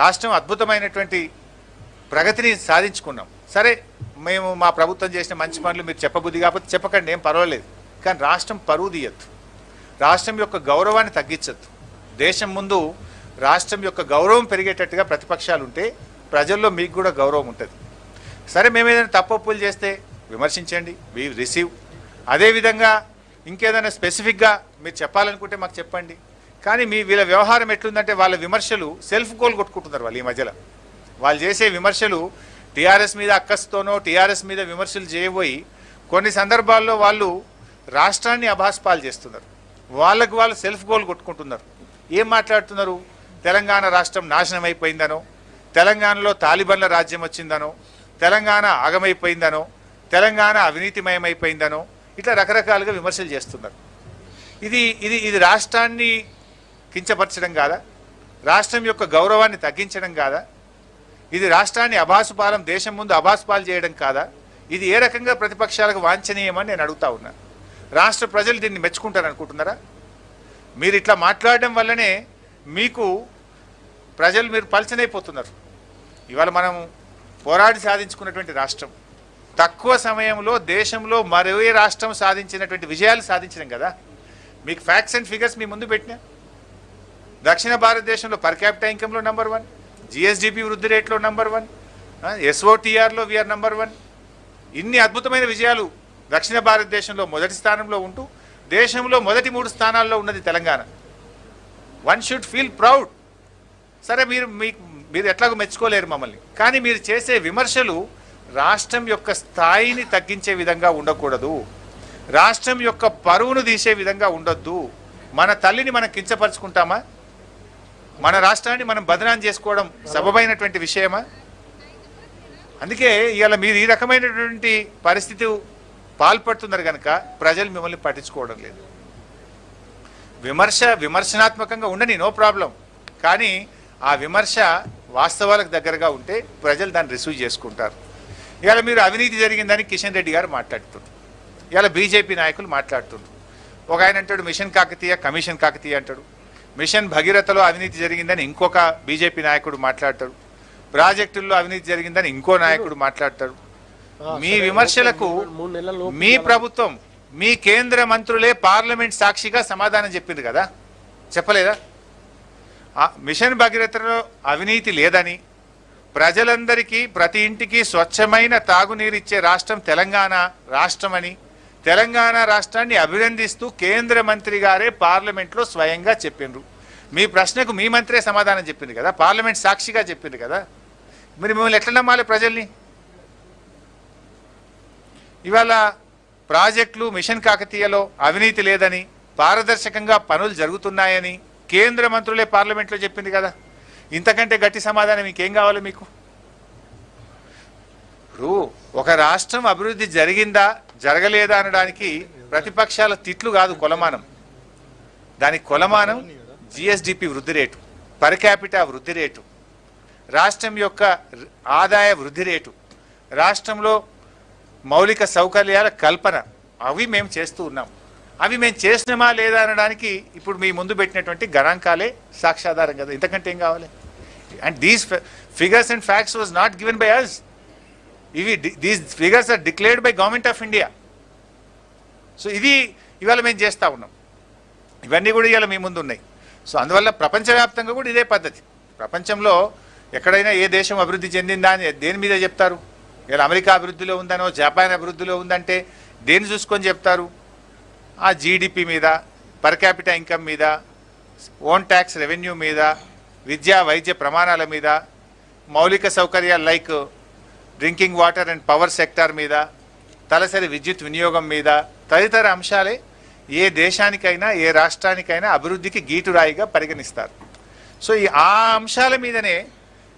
రాష్ట్రం అద్భుతమైనటువంటి ప్రగతిని సాధించుకున్నాం. సరే, మేము మా ప్రభుత్వం చేసిన మంచి పనులు మీరు చెప్పబుద్ధి కాకపోతే చెప్పకండి, ఏం పర్వాలేదు. కానీ రాష్ట్రం పరువు తీయద్దు, రాష్ట్రం యొక్క గౌరవాన్ని తగ్గించద్దు. దేశం ముందు రాష్ట్రం యొక్క గౌరవం పెరిగేటట్టుగా ప్రతిపక్షాలు ఉంటే ప్రజల్లో మీకు కూడా గౌరవం ఉంటుంది. సరే, మేము ఏదైనా తప్పొప్పులు చేస్తే విమర్శించండి, వి రిసీవ్. అదేవిధంగా ఇంకేదైనా స్పెసిఫిక్గా మీరు చెప్పాలనుకుంటే మాకు చెప్పండి. కానీ వీళ్ళ వ్యవహారం ఎట్లుందంటే, వాళ్ళ విమర్శలు సెల్ఫ్ గోల్ కొట్టుకుంటున్నారు. వాళ్ళు ఈ మధ్యలో వాళ్ళు చేసే విమర్శలు టీఆర్ఎస్ మీద అక్కస్తోనో, టీఆర్ఎస్ మీద విమర్శలు చేయబోయి కొన్ని సందర్భాల్లో వాళ్ళు రాష్ట్రాన్ని అభాస్పాలు చేస్తున్నారు. వాళ్ళకు వాళ్ళు సెల్ఫ్ గోల్ కొట్టుకుంటున్నారు. ఏం మాట్లాడుతున్నారు? తెలంగాణ రాష్ట్రం నాశనం అయిపోయిందనో, తెలంగాణలో తాలిబన్ల రాజ్యం వచ్చిందనో, తెలంగాణ ఆగమైపోయిందనో, తెలంగాణ అవినీతిమయమైపోయిందనో, ఇట్లా రకరకాలుగా విమర్శలు చేస్తున్నారు. ఇది రాష్ట్రాన్ని కించపరచడం కాదా? రాష్ట్రం యొక్క గౌరవాన్ని తగ్గించడం కాదా? ఇది రాష్ట్రాన్ని అభాసుపాలం, దేశం ముందు అభాసుపాలు చేయడం కాదా? ఇది ఏ రకంగా ప్రతిపక్షాలకు వాంఛనీయమని నేను అడుగుతా ఉన్నా. రాష్ట్ర ప్రజలు దీన్ని మెచ్చుకుంటారు అనుకుంటున్నారా? మీరు ఇట్లా మాట్లాడడం వల్లనే మీకు ప్రజలు మీరు పలచనైపోతున్నారు. ఇవాళ మనం పోరాడి సాధించుకున్నటువంటి రాష్ట్రం, తక్కువ సమయంలో దేశంలో మరో రాష్ట్రం సాధించినటువంటి విజయాలు సాధించడం కదా. మీకు ఫ్యాక్ట్స్ అండ్ ఫిగర్స్ మీ ముందు పెట్టినా. దక్షిణ భారతదేశంలో పర్ క్యాపిటల్ ఇన్కంలో నంబర్ 1, జిఎస్డిపి వృద్ధి రేట్లో నంబర్ 1, ఎస్ఓటీఆర్లో వీఆర్ నంబర్ 1. ఇన్ని అద్భుతమైన విజయాలు దక్షిణ భారతదేశంలో మొదటి స్థానంలో ఉంటూ దేశంలో మొదటి 3 స్థానాల్లో ఉన్నది Telangana. One should feel proud. సరే, మీరు ఎట్లాగో మెచ్చుకోలేరు మమ్మల్ని. కానీ మీరు చేసే విమర్శలు రాష్ట్రం యొక్క స్థాయిని తగ్గించే విధంగా ఉండకూడదు, రాష్ట్రం యొక్క పరువును తీసే విధంగా ఉండొద్దు. మన తల్లిని మనం కించపరుచుకుంటామా? మన రాష్ట్రాన్ని మనం బదనాం చేసుకోవడం సబబైనటువంటి విషయమా? అందుకే ఇవాళ మీరు ఈ రకమైనటువంటి పరిస్థితి పాల్పడుతున్నారు కనుక ప్రజలు మిమ్మల్ని పట్టించుకోవడం లేదు. విమర్శనాత్మకంగా ఉండని, నో ప్రాబ్లం. కానీ ఆ విమర్శ వాస్తవాలకు దగ్గరగా ఉంటే ప్రజలు దాన్ని రిసీవ్ చేసుకుంటారు. ఇవాళ మీరు అవినీతి జరిగిందని కిషన్ రెడ్డి గారు మాట్లాడుతున్నారు, ఇవాళ బీజేపీ నాయకులు మాట్లాడుతున్నారు. ఒక ఆయన అంటాడు మిషన్ కాకతీయ, కమిషన్ కాకతీయ అంటాడు. మిషన్ భగీరథలో అవినీతి జరిగిందని ఇంకొక బీజేపీ నాయకుడు మాట్లాడతాడు. ప్రాజెక్టుల్లో అవినీతి జరిగిందని ఇంకో నాయకుడు మాట్లాడతాడు. మీ విమర్శలకు మీ ప్రభుత్వం, మీ కేంద్ర మంత్రులే పార్లమెంట్ సాక్షిగా సమాధానం చెప్పింది కదా, చెప్పలేదా? మిషన్ భగీరథలో అవినీతి లేదని, ప్రజలందరికీ ప్రతి ఇంటికి స్వచ్ఛమైన తాగునీరు ఇచ్చే రాష్ట్రం తెలంగాణ రాష్ట్రమని, తెలంగాణ రాష్ట్రాన్ని అభినందిస్తూ కేంద్ర మంత్రి గారే పార్లమెంట్లో స్వయంగా చెప్పిండ్రు. మీ ప్రశ్నకు మీ మంత్రే సమాధానం చెప్పింది కదా, పార్లమెంట్ సాక్షిగా చెప్పింది కదా. మరి మిమ్మల్ని ఎట్లా నమ్మాలి ప్రజల్ని? ఇవాళ ప్రాజెక్టులు మిషన్ కాకతీయలో అవినీతి లేదని, పారదర్శకంగా పనులు జరుగుతున్నాయని కేంద్ర మంత్రులే పార్లమెంట్లో చెప్పింది కదా. ఇంతకంటే గట్టి సమాధానం ఇంకేం కావాలి మీకు? ఇప్పుడు ఒక రాష్ట్రం అభివృద్ధి జరిగిందా జరగలేదా అనడానికి ప్రతిపక్షాల తిట్లు కాదు కొలమానం. దానికి కొలమానం జిఎస్డిపి వృద్ధి రేటు, పర్ క్యాపిటా వృద్ధి రేటు, రాష్ట్రం యొక్క ఆదాయ వృద్ధి రేటు, రాష్ట్రంలో మౌలిక సౌకర్యాల కల్పన, అవి మేము చేస్తూ ఉన్నాం. అవి మేము చేసినామా లేదా అనడానికి ఇప్పుడు మీ ముందు పెట్టినటువంటి గణాంకాలే సాక్ష్యాధారం కదా, ఇంతకంటే ఏం కావాలి? And these figures and facts was not given by us. These figures are declared by government of India. So ఇది ఇవాళ మేము చేస్తూ ఉన్నాం. ఇవన్నీ కూడా ఇవాళ మీ ముందు ఉన్నాయి. సో అందువల్ల ప్రపంచవ్యాప్తంగా కూడా ఇదే పద్ధతి. ప్రపంచంలో ఎక్కడైనా ఏ దేశం అభివృద్ధి చెందిందా అని దేని మీద చెప్తారు? ఇలా అమెరికా అభివృద్ధిలో ఉందనో జపాన్ అభివృద్ధిలో ఉందంటే దేన్ని చూసుకొని చెప్తారు? ఆ జీడిపి మీద, పర్ క్యాపిటల్ ఇన్కమ్ మీద, ఓన్ ట్యాక్స్ రెవెన్యూ మీద, విద్యా వైద్య ప్రమాణాల మీద, మౌలిక సౌకర్యాలు like drinking water and power sector మీద, తలసరి విద్యుత్ వినియోగం మీద, తదితర అంశాలే ఏ దేశానికైనా ఏ రాష్ట్రానికైనా అభివృద్ధికి గీటురాయిగా పరిగణిస్తారు. సో ఆ అంశాల మీదనే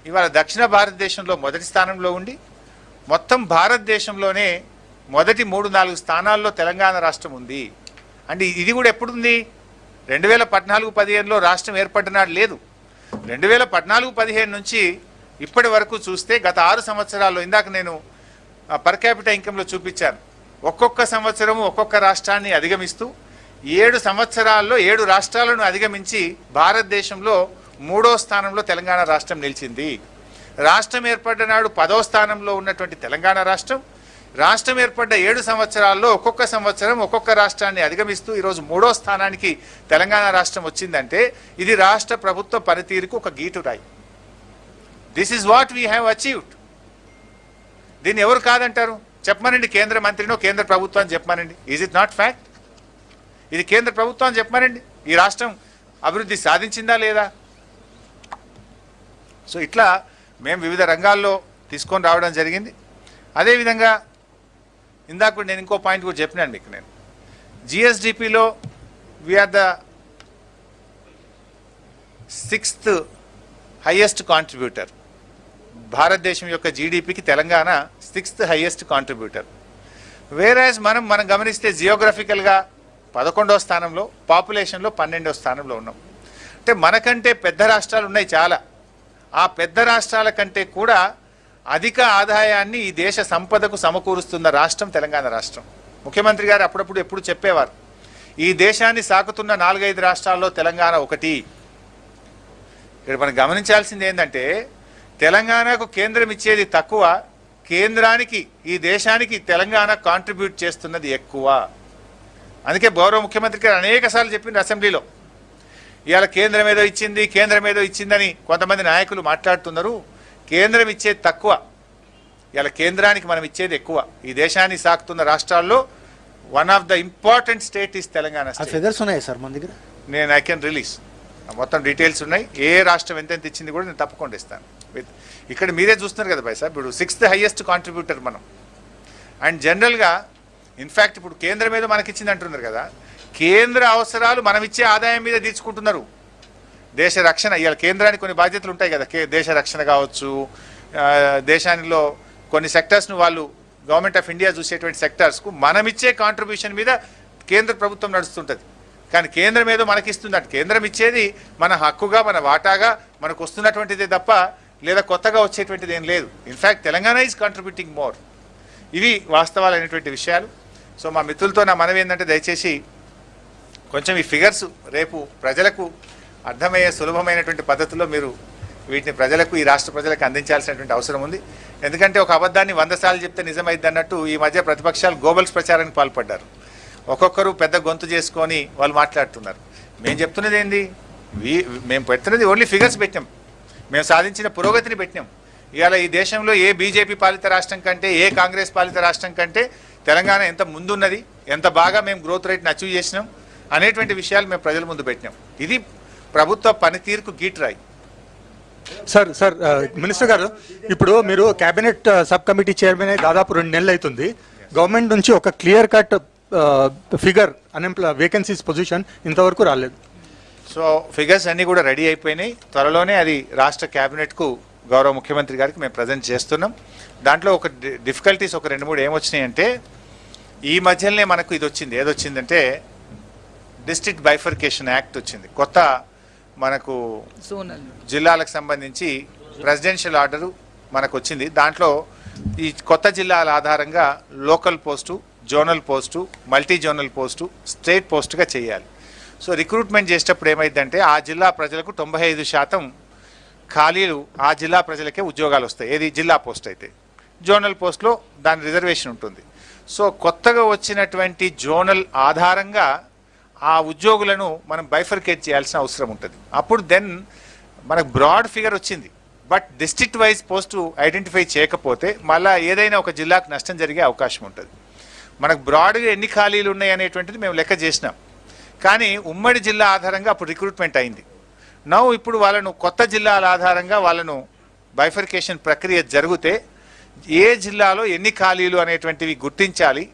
ఇవాళ దక్షిణ భారతదేశంలో మొదటి స్థానంలో ఉండి మొత్తం భారతదేశంలోనే మొదటి 3-4 స్థానాల్లో తెలంగాణ రాష్ట్రం ఉంది. అంటే ఇది కూడా ఎప్పుడుంది? 2014-15లో రాష్ట్రం ఏర్పడినాడు లేదు. 2014-15 నుంచి ఇప్పటి వరకు చూస్తే గత 6 సంవత్సరాల్లో, ఇందాక నేను పర్ క్యాపిటల్ ఇన్కంలో చూపించాను, ఒక్కొక్క సంవత్సరము ఒక్కొక్క రాష్ట్రాన్ని అధిగమిస్తూ 7 సంవత్సరాల్లో 7 రాష్ట్రాలను అధిగమించి భారతదేశంలో 3వ స్థానంలో తెలంగాణ రాష్ట్రం నిలిచింది. రాష్ట్రం ఏర్పడ్డ నాడు 10వ స్థానంలో ఉన్నటువంటి తెలంగాణ రాష్ట్రం రాష్ట్రం ఏర్పడ్డ 7 సంవత్సరాల్లో ఒక్కొక్క సంవత్సరం ఒక్కొక్క రాష్ట్రాన్ని అధిగమిస్తూ ఈరోజు 3వ స్థానానికి తెలంగాణ రాష్ట్రం వచ్చిందంటే ఇది రాష్ట్ర ప్రభుత్వ పనితీరుకు ఒక గీటురాయి. This is what we have achieved. దీన్ని ఎవరు కాదంటారు? చెప్పమనండి, కేంద్ర మంత్రినో కేంద్ర ప్రభుత్వాన్ని చెప్పమనండి. Is it not fact? ఇది కేంద్ర ప్రభుత్వాన్ని చెప్పమనండి. ఈ రాష్ట్రం అభివృద్ధి సాధించిందా లేదా? సో ఇట్లా మేము వివిధ రంగాల్లో తీసుకొని రావడం జరిగింది. అదేవిధంగా ఇందాక నేను ఇంకో పాయింట్ కూడా చెప్పినాను మీకు. నేను జిఎస్డిపిలో we're the 6th highest contributor. భారతదేశం యొక్క జీడిపికి Telangana 6th highest contributor. Whereas మనం గమనిస్తే జియోగ్రఫికల్గా 11వ స్థానంలో, పాపులేషన్లో 12వ స్థానంలో ఉన్నాం. అంటే మనకంటే పెద్ద రాష్ట్రాలు ఉన్నాయి చాలా. ఆ పెద్ద రాష్ట్రాల కంటే కూడా అధిక ఆదాయాన్ని ఈ దేశ సంపదకు సమకూరుస్తున్న రాష్ట్రం తెలంగాణ రాష్ట్రం. ముఖ్యమంత్రి గారు అప్పుడప్పుడు ఎప్పుడు చెప్పేవారు, ఈ దేశాన్ని సాకుతున్న 4-5 రాష్ట్రాల్లో తెలంగాణ ఒకటి. ఇక్కడ మనం గమనించాల్సింది ఏంటంటే తెలంగాణకు కేంద్రం ఇచ్చేది తక్కువ, కేంద్రానికి ఈ దేశానికి తెలంగాణ కాంట్రిబ్యూట్ చేస్తున్నది ఎక్కువ. అందుకే గౌరవ ముఖ్యమంత్రి గారు అనేక సార్లు చెప్పింది అసెంబ్లీలో, ఇవాళ కేంద్రం ఏదో ఇచ్చిందని కొంతమంది నాయకులు మాట్లాడుతున్నారు. కేంద్రం ఇచ్చేది తక్కువ, ఇవాళ కేంద్రానికి మనం ఇచ్చేది ఎక్కువ. ఈ దేశాన్ని సాకుతున్న రాష్ట్రాల్లో one of the important state is Telangana. Figures ఉన్నాయి సార్ మన దగ్గర, నేను ఐ కెన్ రిలీజ్ మొత్తం డీటెయిల్స్ ఉన్నాయి. ఏ రాష్ట్రం ఎంతెంత ఇచ్చింది కూడా నేను తప్పకుండా ఇస్తాను. ఇక్కడ మీరే చూస్తున్నారు కదా సార్, ఇప్పుడు 6th హైయెస్ట్ కాంట్రిబ్యూటర్ మనం. అండ్ జనరల్గా ఇన్ఫ్యాక్ట్ ఇప్పుడు కేంద్రం ఏదో మనకి ఇచ్చింది అంటున్నారు కదా, కేంద్ర అవసరాలు మనం ఇచ్చే ఆదాయం మీద తీర్చుకుంటున్నారు. దేశ రక్షణ, ఇవాళ కేంద్రానికి కొన్ని బాధ్యతలు ఉంటాయి కదా, దేశ రక్షణ కావచ్చు, దేశానిలో కొన్ని సెక్టర్స్ను వాళ్ళు గవర్నమెంట్ ఆఫ్ ఇండియా చూసేటువంటి సెక్టర్స్కు మనం ఇచ్చే కాంట్రిబ్యూషన్ మీద కేంద్ర ప్రభుత్వం నడుస్తుంటుంది. కానీ కేంద్రం ఏదో మనకిస్తుంది అంటే కేంద్రం ఇచ్చేది మన హక్కుగా, మన వాటాగా మనకు వస్తున్నటువంటిదే తప్ప లేదా కొత్తగా వచ్చేటువంటిది ఏం లేదు. In fact Telangana is contributing more. ఇవి వాస్తవాలైనటువంటి విషయాలు. సో మా మిత్రులతో నా మనవి ఏంటంటే దయచేసి కొంచెం ఈ ఫిగర్స్ రేపు ప్రజలకు అర్థమయ్యే సులభమైనటువంటి పద్ధతిలో మీరు వీటిని ప్రజలకు, ఈ రాష్ట్ర ప్రజలకు అందించాల్సినటువంటి అవసరం ఉంది. ఎందుకంటే ఒక అబద్ధాన్ని 100 సార్లు చెప్తే నిజమైద్ది అన్నట్టు ఈ మధ్య ప్రతిపక్షాలు గోబల్స్ ప్రచారానికి పాల్పడ్డారు. ఒక్కొక్కరు పెద్ద గొంతు చేసుకొని వాళ్ళు మాట్లాడుతున్నారు. మేము చెప్తున్నది ఏంది? మేము పెడుతున్నది ఓన్లీ ఫిగర్స్ పెట్టాం, మేము సాధించిన పురోగతిని పెట్టినాం. ఇవాళ ఈ దేశంలో ఏ బీజేపీ పాలిత రాష్ట్రం కంటే, ఏ కాంగ్రెస్ పాలిత రాష్ట్రం కంటే తెలంగాణ ఎంత ముందున్నది, ఎంత బాగా మేము గ్రోత్ రేట్ని అచీవ్ చేసినాం అనేటువంటి విషయాలు మేము ప్రజల ముందు పెట్టినాం. ఇది ప్రభుత్వ పనితీరుకు గీటురాయి. సార్ మినిస్టర్ గారు, ఇప్పుడు మీరు కేబినెట్ సబ్ కమిటీ చైర్మన్ దాదాపు 2 నెలలు అవుతుంది. గవర్నమెంట్ నుంచి ఒక clear cut figure vacancies position ఇంతవరకు రాలేదు. సో ఫిగర్స్ అన్నీ కూడా రెడీ అయిపోయినాయి. త్వరలోనే అది రాష్ట్ర క్యాబినెట్కు గౌరవ ముఖ్యమంత్రి గారికి మేము ప్రజెంట్ చేస్తున్నాం. దాంట్లో ఒక డిఫికల్టీస్ ఒక 2-3 ఏమొచ్చినాయి అంటే, ఈ మధ్యలోనే మనకు ఇది వచ్చింది. ఏదొచ్చిందంటే డిస్ట్రిక్ట్ బైఫర్కేషన్ యాక్ట్ వచ్చింది. కొత్త మనకు జిల్లాలకు సంబంధించి ప్రెసిడెన్షియల్ ఆర్డరు మనకు వచ్చింది. దాంట్లో ఈ కొత్త జిల్లాల ఆధారంగా local post, zonal post, multi zonal post, state పోస్టుగా చేయాలి. సో రిక్రూట్మెంట్ చేసేటప్పుడు ఏమైందంటే ఆ జిల్లా ప్రజలకు 95% ఖాళీలు ఆ జిల్లా ప్రజలకే ఉద్యోగాలు వస్తాయి. ఏది జిల్లా పోస్ట్ అయితే, జోనల్ పోస్ట్లో దాని రిజర్వేషన్ ఉంటుంది. సో కొత్తగా వచ్చినటువంటి జోనల్ ఆధారంగా ఆ ఉద్యోగులను మనం బైఫర్కేట్ చేయాల్సిన అవసరం ఉంటుంది. అప్పుడు దెన్ మనకు బ్రాడ్ ఫిగర్ వచ్చింది. But district wise post identify చేయకపోతే మళ్ళీ ఏదైనా ఒక జిల్లాకు నష్టం జరిగే అవకాశం ఉంటుంది. మనకు బ్రాడ్గా ఎన్ని ఖాళీలు ఉన్నాయి అనేటువంటిది మేము లెక్క చేసినాం. కానీ ఉమ్మడి జిల్లా ఆధారంగా అప్పుడు రిక్రూట్మెంట్ అయింది. ఇప్పుడు వాళ్ళను కొత్త జిల్లాల ఆధారంగా వాళ్ళను బైఫర్కేషన్ ప్రక్రియ జరిగితే ఏ జిల్లాలో ఎన్ని ఖాళీలు అనేటువంటివి గుర్తించాలి.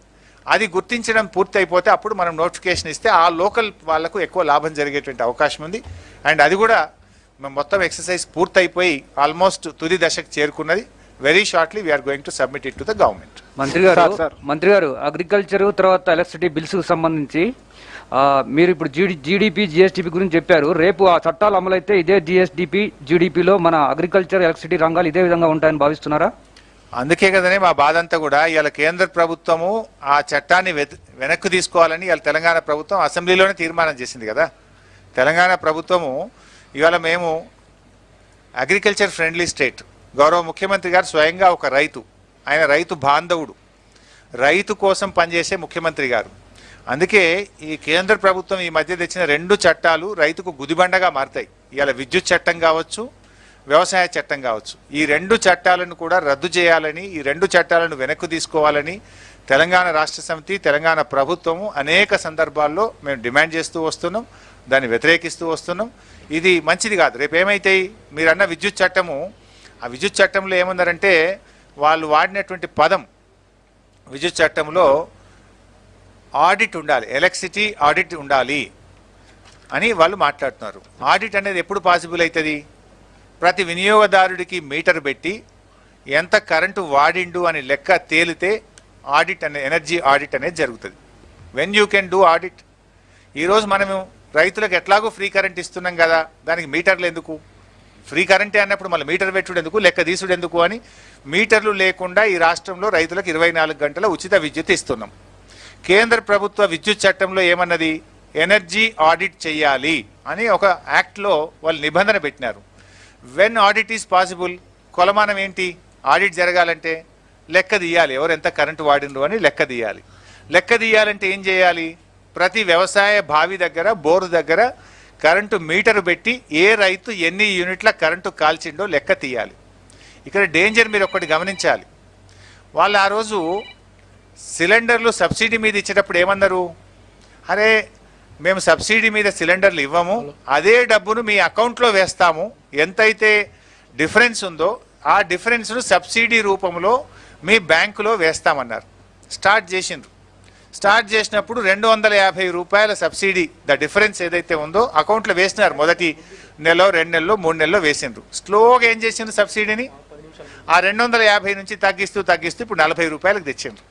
అది గుర్తించడం పూర్తి అయిపోతే అప్పుడు మనం నోటిఫికేషన్ ఇస్తే ఆ లోకల్ వాళ్లకు ఎక్కువ లాభం జరిగేటువంటి అవకాశం ఉంది. అండ్ అది కూడా మొత్తం ఎక్సర్సైజ్ పూర్తయిపోయి ఆల్మోస్ట్ తుది దశకు చేరుకున్నది. వెరీ షార్ట్లీ we're going to submit it to the government. మంత్రి గారు అగ్రికల్చర్ తర్వాత ఎలక్ట్రిసిటీ బిల్స్ కు సంబంధించి మీరు ఇప్పుడు జీడిపి జిఎస్డిపి గురించి చెప్పారు. రేపు ఆ చట్టాలు అమలైతే ఇదే జీడిపిలో మన అగ్రికల్చర్ ఎలక్ట్రిసిటీ రంగాలు ఇదే విధంగా ఉంటాయని భావిస్తున్నారా? అందుకే కదనే మా బాధ అంతా కూడా. ఇవాళ కేంద్ర ప్రభుత్వము ఆ చట్టాన్ని వెనక్కి తీసుకోవాలని ఇవాళ తెలంగాణ ప్రభుత్వం అసెంబ్లీలోనే తీర్మానం చేసింది కదా. తెలంగాణ ప్రభుత్వము ఇవాళ మేము అగ్రికల్చర్ ఫ్రెండ్లీ స్టేట్, గౌరవ ముఖ్యమంత్రి గారు స్వయంగా ఒక రైతు, ఆయన రైతు బాంధవుడు, రైతు కోసం పనిచేసే ముఖ్యమంత్రి గారు. అందుకే ఈ కేంద్ర ప్రభుత్వం ఈ మధ్య తెచ్చిన 2 చట్టాలు రైతుకు గుదిబండగా మారుతాయి. ఇవాళ విద్యుత్ చట్టం కావచ్చు, వ్యవసాయ చట్టం కావచ్చు. ఈ 2 చట్టాలను కూడా రద్దు చేయాలని, ఈ 2 చట్టాలను వెనక్కు తీసుకోవాలని తెలంగాణ రాష్ట్ర సమితి, తెలంగాణ ప్రభుత్వము అనేక సందర్భాల్లో మేము డిమాండ్ చేస్తూ వస్తున్నాం, దాన్ని వ్యతిరేకిస్తూ వస్తున్నాం. ఇది మంచిది కాదు. రేపు ఏమైతాయి, మీరన్న విద్యుత్ చట్టము, ఆ విద్యుత్ చట్టంలో ఏమన్నారంటే వాళ్ళు వాడినటువంటి పదం, విద్యుత్ చట్టంలో ఆడిట్ ఉండాలి, ఎలక్ట్రిసిటీ ఆడిట్ ఉండాలి అని వాళ్ళు మాట్లాడుతున్నారు. ఆడిట్ అనేది ఎప్పుడు పాసిబుల్ అవుతుంది? ప్రతి వినియోగదారుడికి మీటర్ పెట్టి ఎంత కరెంటు వాడిండు అని లెక్క తేలితే ఆడిట్ అనే ఎనర్జీ ఆడిట్ అనేది జరుగుతుంది. When you can do audit. ఈరోజు మనము రైతులకు ఎట్లాగో ఫ్రీ కరెంట్ ఇస్తున్నాం కదా, దానికి మీటర్లు ఎందుకు? ఫ్రీ కరెంటే అన్నప్పుడు మళ్ళీ మీటర్ పెట్టుడు ఎందుకు, లెక్క తీసుడు ఎందుకు అని మీటర్లు లేకుండా ఈ రాష్ట్రంలో రైతులకు 24 గంటల ఉచిత విద్యుత్ ఇస్తున్నాం. కేంద్ర ప్రభుత్వ విద్యుత్ చట్టంలో ఏమన్నది, ఎనర్జీ ఆడిట్ చేయాలి అని ఒక యాక్ట్లో వాళ్ళు నిబంధన పెట్టినారు. వెన్ ఆడిట్ ఈజ్ పాసిబుల్, కొలమానం ఏంటి? ఆడిట్ జరగాలంటే లెక్క తీయాలి, ఎవరు ఎంత కరెంటు వాడిండ్రు అని లెక్క తీయాలి. లెక్క తీయాలంటే ఏం చేయాలి? ప్రతి వ్యవసాయ బావి దగ్గర, బోరు దగ్గర కరెంటు మీటరు పెట్టి ఏ రైతు ఎన్ని యూనిట్ల కరెంటు కాల్చిండో లెక్క తీయాలి. ఇక్కడ డేంజర్ మీరు ఒక్కటి గమనించాలి. వాళ్ళు ఆ రోజు సిలిండర్లు సబ్సిడీ మీద ఇచ్చేటప్పుడు ఏమన్నారు, అరే మేము సబ్సిడీ మీద సిలిండర్లు ఇవ్వము, అదే డబ్బును మీ అకౌంట్లో వేస్తాము, ఎంతైతే డిఫరెన్స్ ఉందో ఆ డిఫరెన్స్ను సబ్సిడీ రూపంలో మీ బ్యాంకులో వేస్తామన్నారు. స్టార్ట్ చేసిండ్రు. స్టార్ట్ చేసినప్పుడు 250 రూపాయల సబ్సిడీ, ద డిఫరెన్స్ ఏదైతే ఉందో అకౌంట్లో వేసినారు. మొదటి నెలలో, 2 నెలల్లో, 3 నెలల్లో వేసిండ్రు. స్లోగా ఏం చేసిండ్రు, సబ్సిడీని ఆ 250 నుంచి తగ్గిస్తూ ఇప్పుడు 40 రూపాయలకు తెచ్చిండ్రు.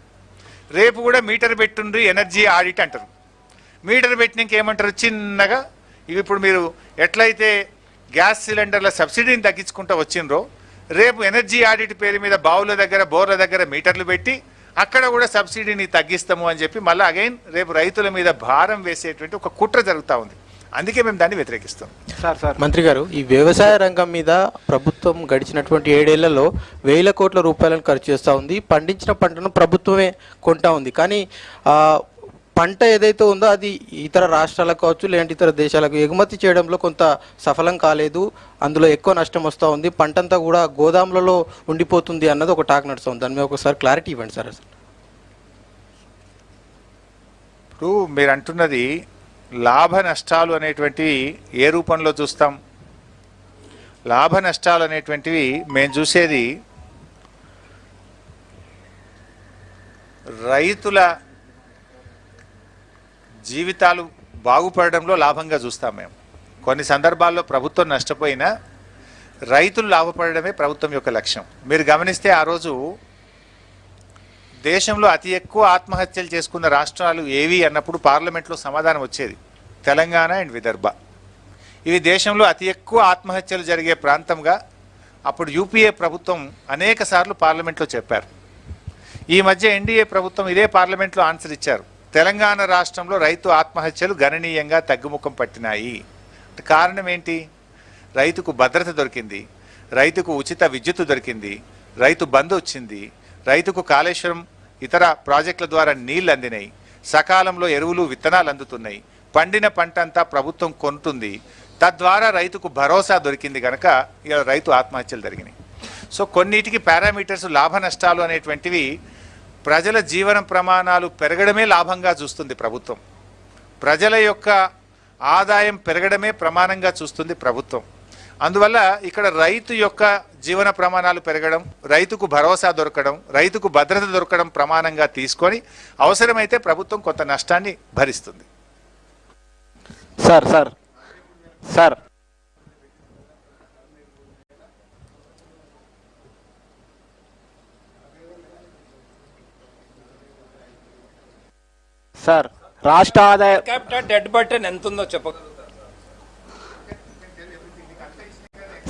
రేపు కూడా మీటర్ పెట్టుండ్రి, ఎనర్జీ ఆడిట్ అంటారు. మీటర్ పెట్టినాక ఏమంటారు, చిన్నగా ఇవి ఇప్పుడు మీరు ఎట్లయితే గ్యాస్ సిలిండర్ల సబ్సిడీని తగ్గించుకుంటూ వచ్చిండ్రో, రేపు ఎనర్జీ ఆడిట్ పేరు మీద బావుల దగ్గర, బోర్ల దగ్గర మీటర్లు పెట్టి అక్కడ కూడా సబ్సిడీని తగ్గిస్తాము అని చెప్పి మళ్ళీ అగైన్ రేపు రైతుల మీద భారం వేసేటువంటి ఒక కుట్ర జరుగుతూ ఉంది. అందుకే మేము దాన్ని వ్యతిరేకిస్తాం. మంత్రి గారు, ఈ వ్యవసాయ రంగం మీద ప్రభుత్వం గడిచినటువంటి 7 ఏళ్లలో వేల కోట్ల రూపాయలను ఖర్చు చేస్తూ ఉంది. పండించిన పంటను ప్రభుత్వమే కొంటా ఉంది. కానీ పంట ఏదైతే ఉందో అది ఇతర రాష్ట్రాలకు కావచ్చు, లేదంటే ఇతర దేశాలకు ఎగుమతి చేయడంలో కొంత సఫలం కాలేదు. అందులో ఎక్కువ నష్టం వస్తూ ఉంది. పంటంతా కూడా గోదాములలో ఉండిపోతుంది అన్నది ఒక టాక్ నడుస్తుంది. దాని మీద ఒకసారి క్లారిటీ ఇవ్వండి సార్. అసలు ఇప్పుడు మీరు అంటున్నది లాభ నష్టాలు అనేటువంటివి ఏ రూపంలో చూస్తాం? లాభ నష్టాలు అనేటువంటివి మేము చూసేది రైతుల జీవితాలు బాగుపడడంలో లాభంగా చూస్తాం మేము. కొన్ని సందర్భాల్లో ప్రభుత్వం నష్టపోయినా రైతులు లాభపడడమే ప్రభుత్వం యొక్క లక్ష్యం. మీరు గమనిస్తే ఆ రోజు దేశంలో అతి ఎక్కువ ఆత్మహత్యలు చేసుకున్న రాష్ట్రాలు ఏవి అన్నప్పుడు పార్లమెంట్లో సమాధానం వచ్చేది తెలంగాణ అండ్ విదర్భ. ఇవి దేశంలో అతి ఎక్కువ ఆత్మహత్యలు జరిగే ప్రాంతంగా అప్పుడు యూపీఏ ప్రభుత్వం అనేక సార్లు పార్లమెంట్లో చెప్పారు. ఈ మధ్య ఎన్డీఏ ప్రభుత్వం ఇదే పార్లమెంట్లో ఆన్సర్ ఇచ్చారు. తెలంగాణ రాష్ట్రంలో రైతు ఆత్మహత్యలు గణనీయంగా తగ్గుముఖం పట్టినాయి. కారణం ఏంటి? రైతుకు భద్రత దొరికింది, రైతుకు ఉచిత విద్యుత్ దొరికింది, రైతు బంధు వచ్చింది, రైతుకు కాళేశ్వరం ఇతర ప్రాజెక్టుల ద్వారా నీళ్లు అందినాయి, సకాలంలో ఎరువులు విత్తనాలు అందుతున్నాయి, పండిన పంట అంతా ప్రభుత్వం కొంటుంది, తద్వారా రైతుకు భరోసా దొరికింది కనుక ఇక రైతు ఆత్మహత్యలు జరిగినాయి. సో కొన్నిటికి పారామీటర్స్ లాభ నష్టాలు అనేటువంటివి ప్రజల జీవన ప్రమాణాలు పెరగడమే లాభంగా చూస్తుంది ప్రభుత్వం, ప్రజల యొక్క ఆదాయం పెరగడమే ప్రమాణంగా చూస్తుంది ప్రభుత్వం. అందువల్ల ఇక్కడ రైతు యొక్క జీవన ప్రమాణాలు పెరగడం, రైతుకు భరోసా దొరకడం, రైతుకు భద్రత దొరకడం ప్రమాణంగా తీసుకొని అవసరమైతే ప్రభుత్వం కొంత నష్టాన్ని భరిస్తుంది. సార్ సార్ సార్ సార్ రాష్ట్ర ఆదాయ డెడ్ బటన్ ఎంత ఉందో చెప్ప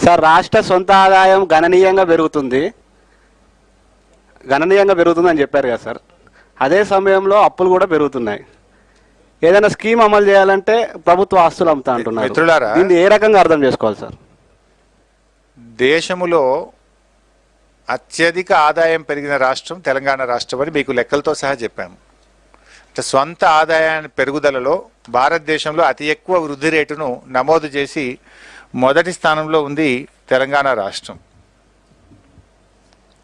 సార్, రాష్ట్ర సొంత ఆదాయం గణనీయంగా పెరుగుతుంది అని చెప్పారు కదా సార్. అదే సమయంలో అప్పులు కూడా పెరుగుతున్నాయి. ఏదైనా స్కీమ్ అమలు చేయాలంటే ప్రభుత్వ ఆస్తులు అమ్ముతా అంటున్నారు. మిత్రులారా, దీన్ని ఏ రకంగా అర్థం చేసుకోవాలి సార్? దేశములో అత్యధిక ఆదాయం పెరిగిన రాష్ట్రం తెలంగాణ రాష్ట్రం అని మీకు లెక్కలతో సహా చెప్పాము. స్వంత ఆదాయాన్ని పెరుగుదలలో భారతదేశంలో అతి ఎక్కువ వృద్ధి రేటును నమోదు చేసి మొదటి స్థానంలో ఉంది తెలంగాణ రాష్ట్రం.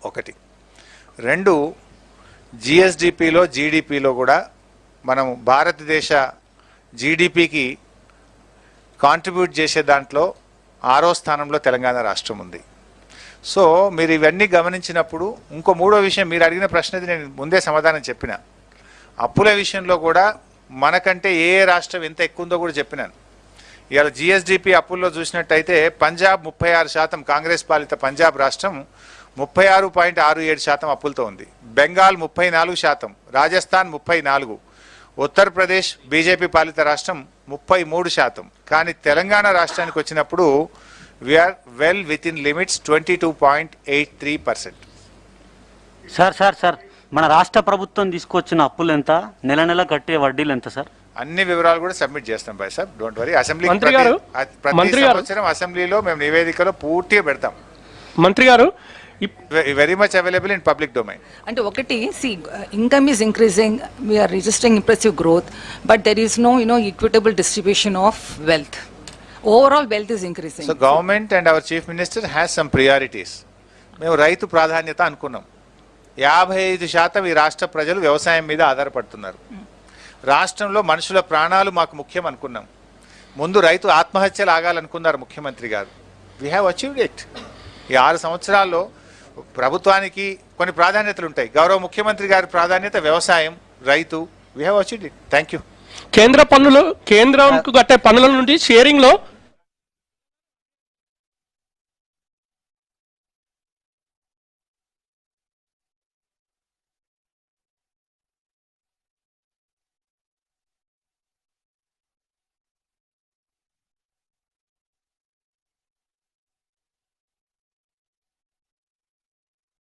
ఒకటి. రెండు, జిఎస్డిపిలో జీడిపిలో కూడా మనం భారతదేశ జీడిపికి కాంట్రిబ్యూట్ చేసే దాంట్లో 6వ స్థానంలో తెలంగాణ రాష్ట్రం ఉంది. సో మీరు ఇవన్నీ గమనించినప్పుడు ఇంకో మూడో విషయం, మీరు అడిగిన ప్రశ్నది నేను ముందే సమాధానం చెప్పిన. అప్పుల విషయంలో కూడా మనకంటే ఏ రాష్ట్రం ఎంత ఎక్కువ ఉందో కూడా చెప్పినాను. ఇవాళ జిఎస్డిపి అప్పుల్లో చూసినట్టయితే పంజాబ్ 36%, కాంగ్రెస్ పాలిత పంజాబ్ రాష్ట్రం 36.67% అప్పులతో ఉంది. బెంగాల్ 34%, రాజస్థాన్ 34%, ఉత్తరప్రదేశ్ బీజేపీ పాలిత రాష్ట్రం 33%. కానీ తెలంగాణ రాష్ట్రానికి వచ్చినప్పుడు we are well within limits 22.83%. Sir మన రాష్ట్ర ప్రభుత్వం తీసుకొచ్చిన అప్పులు ఎంత, నెల నెల కట్టే వడ్డీలు ఎంత సార్? అన్ని వివరాలు కూడా సబ్మిట్ చేస్తాం బాయ్ సార్, డోంట్ వరీ. అసెంబ్లీ మంత్రి గారు అసెంబ్లీలో మేము నివేదికలో పూర్తిగా పెడతాం. మంత్రి గారు, very much available in public domain. అంటే ఒకటి, income is increasing, we are registering impressive growth, but there is no equitable distribution of wealth. Overall wealth is increasing. So government and our chief minister has some priorities. మేము రైతు ప్రాధాన్యత అనుకున్నాం. 55% ఈ రాష్ట్ర ప్రజలు వ్యవసాయం మీద ఆధారపడుతున్నారు. రాష్ట్రంలో మనుషుల ప్రాణాలు మాకు ముఖ్యం అనుకున్నాం. ముందు రైతు ఆత్మహత్యలు ఆగాలనుకున్నారు ముఖ్యమంత్రి గారు. We have achieved it. ఈ 6 సంవత్సరాల్లో ప్రభుత్వానికి కొన్ని ప్రాధాన్యతలు ఉంటాయి. గౌరవ ముఖ్యమంత్రి గారి ప్రాధాన్యత వ్యవసాయం, రైతు. We have achieved it. Thank you. కేంద్రం కట్టే పన్నుల నుండి షేరింగ్ లో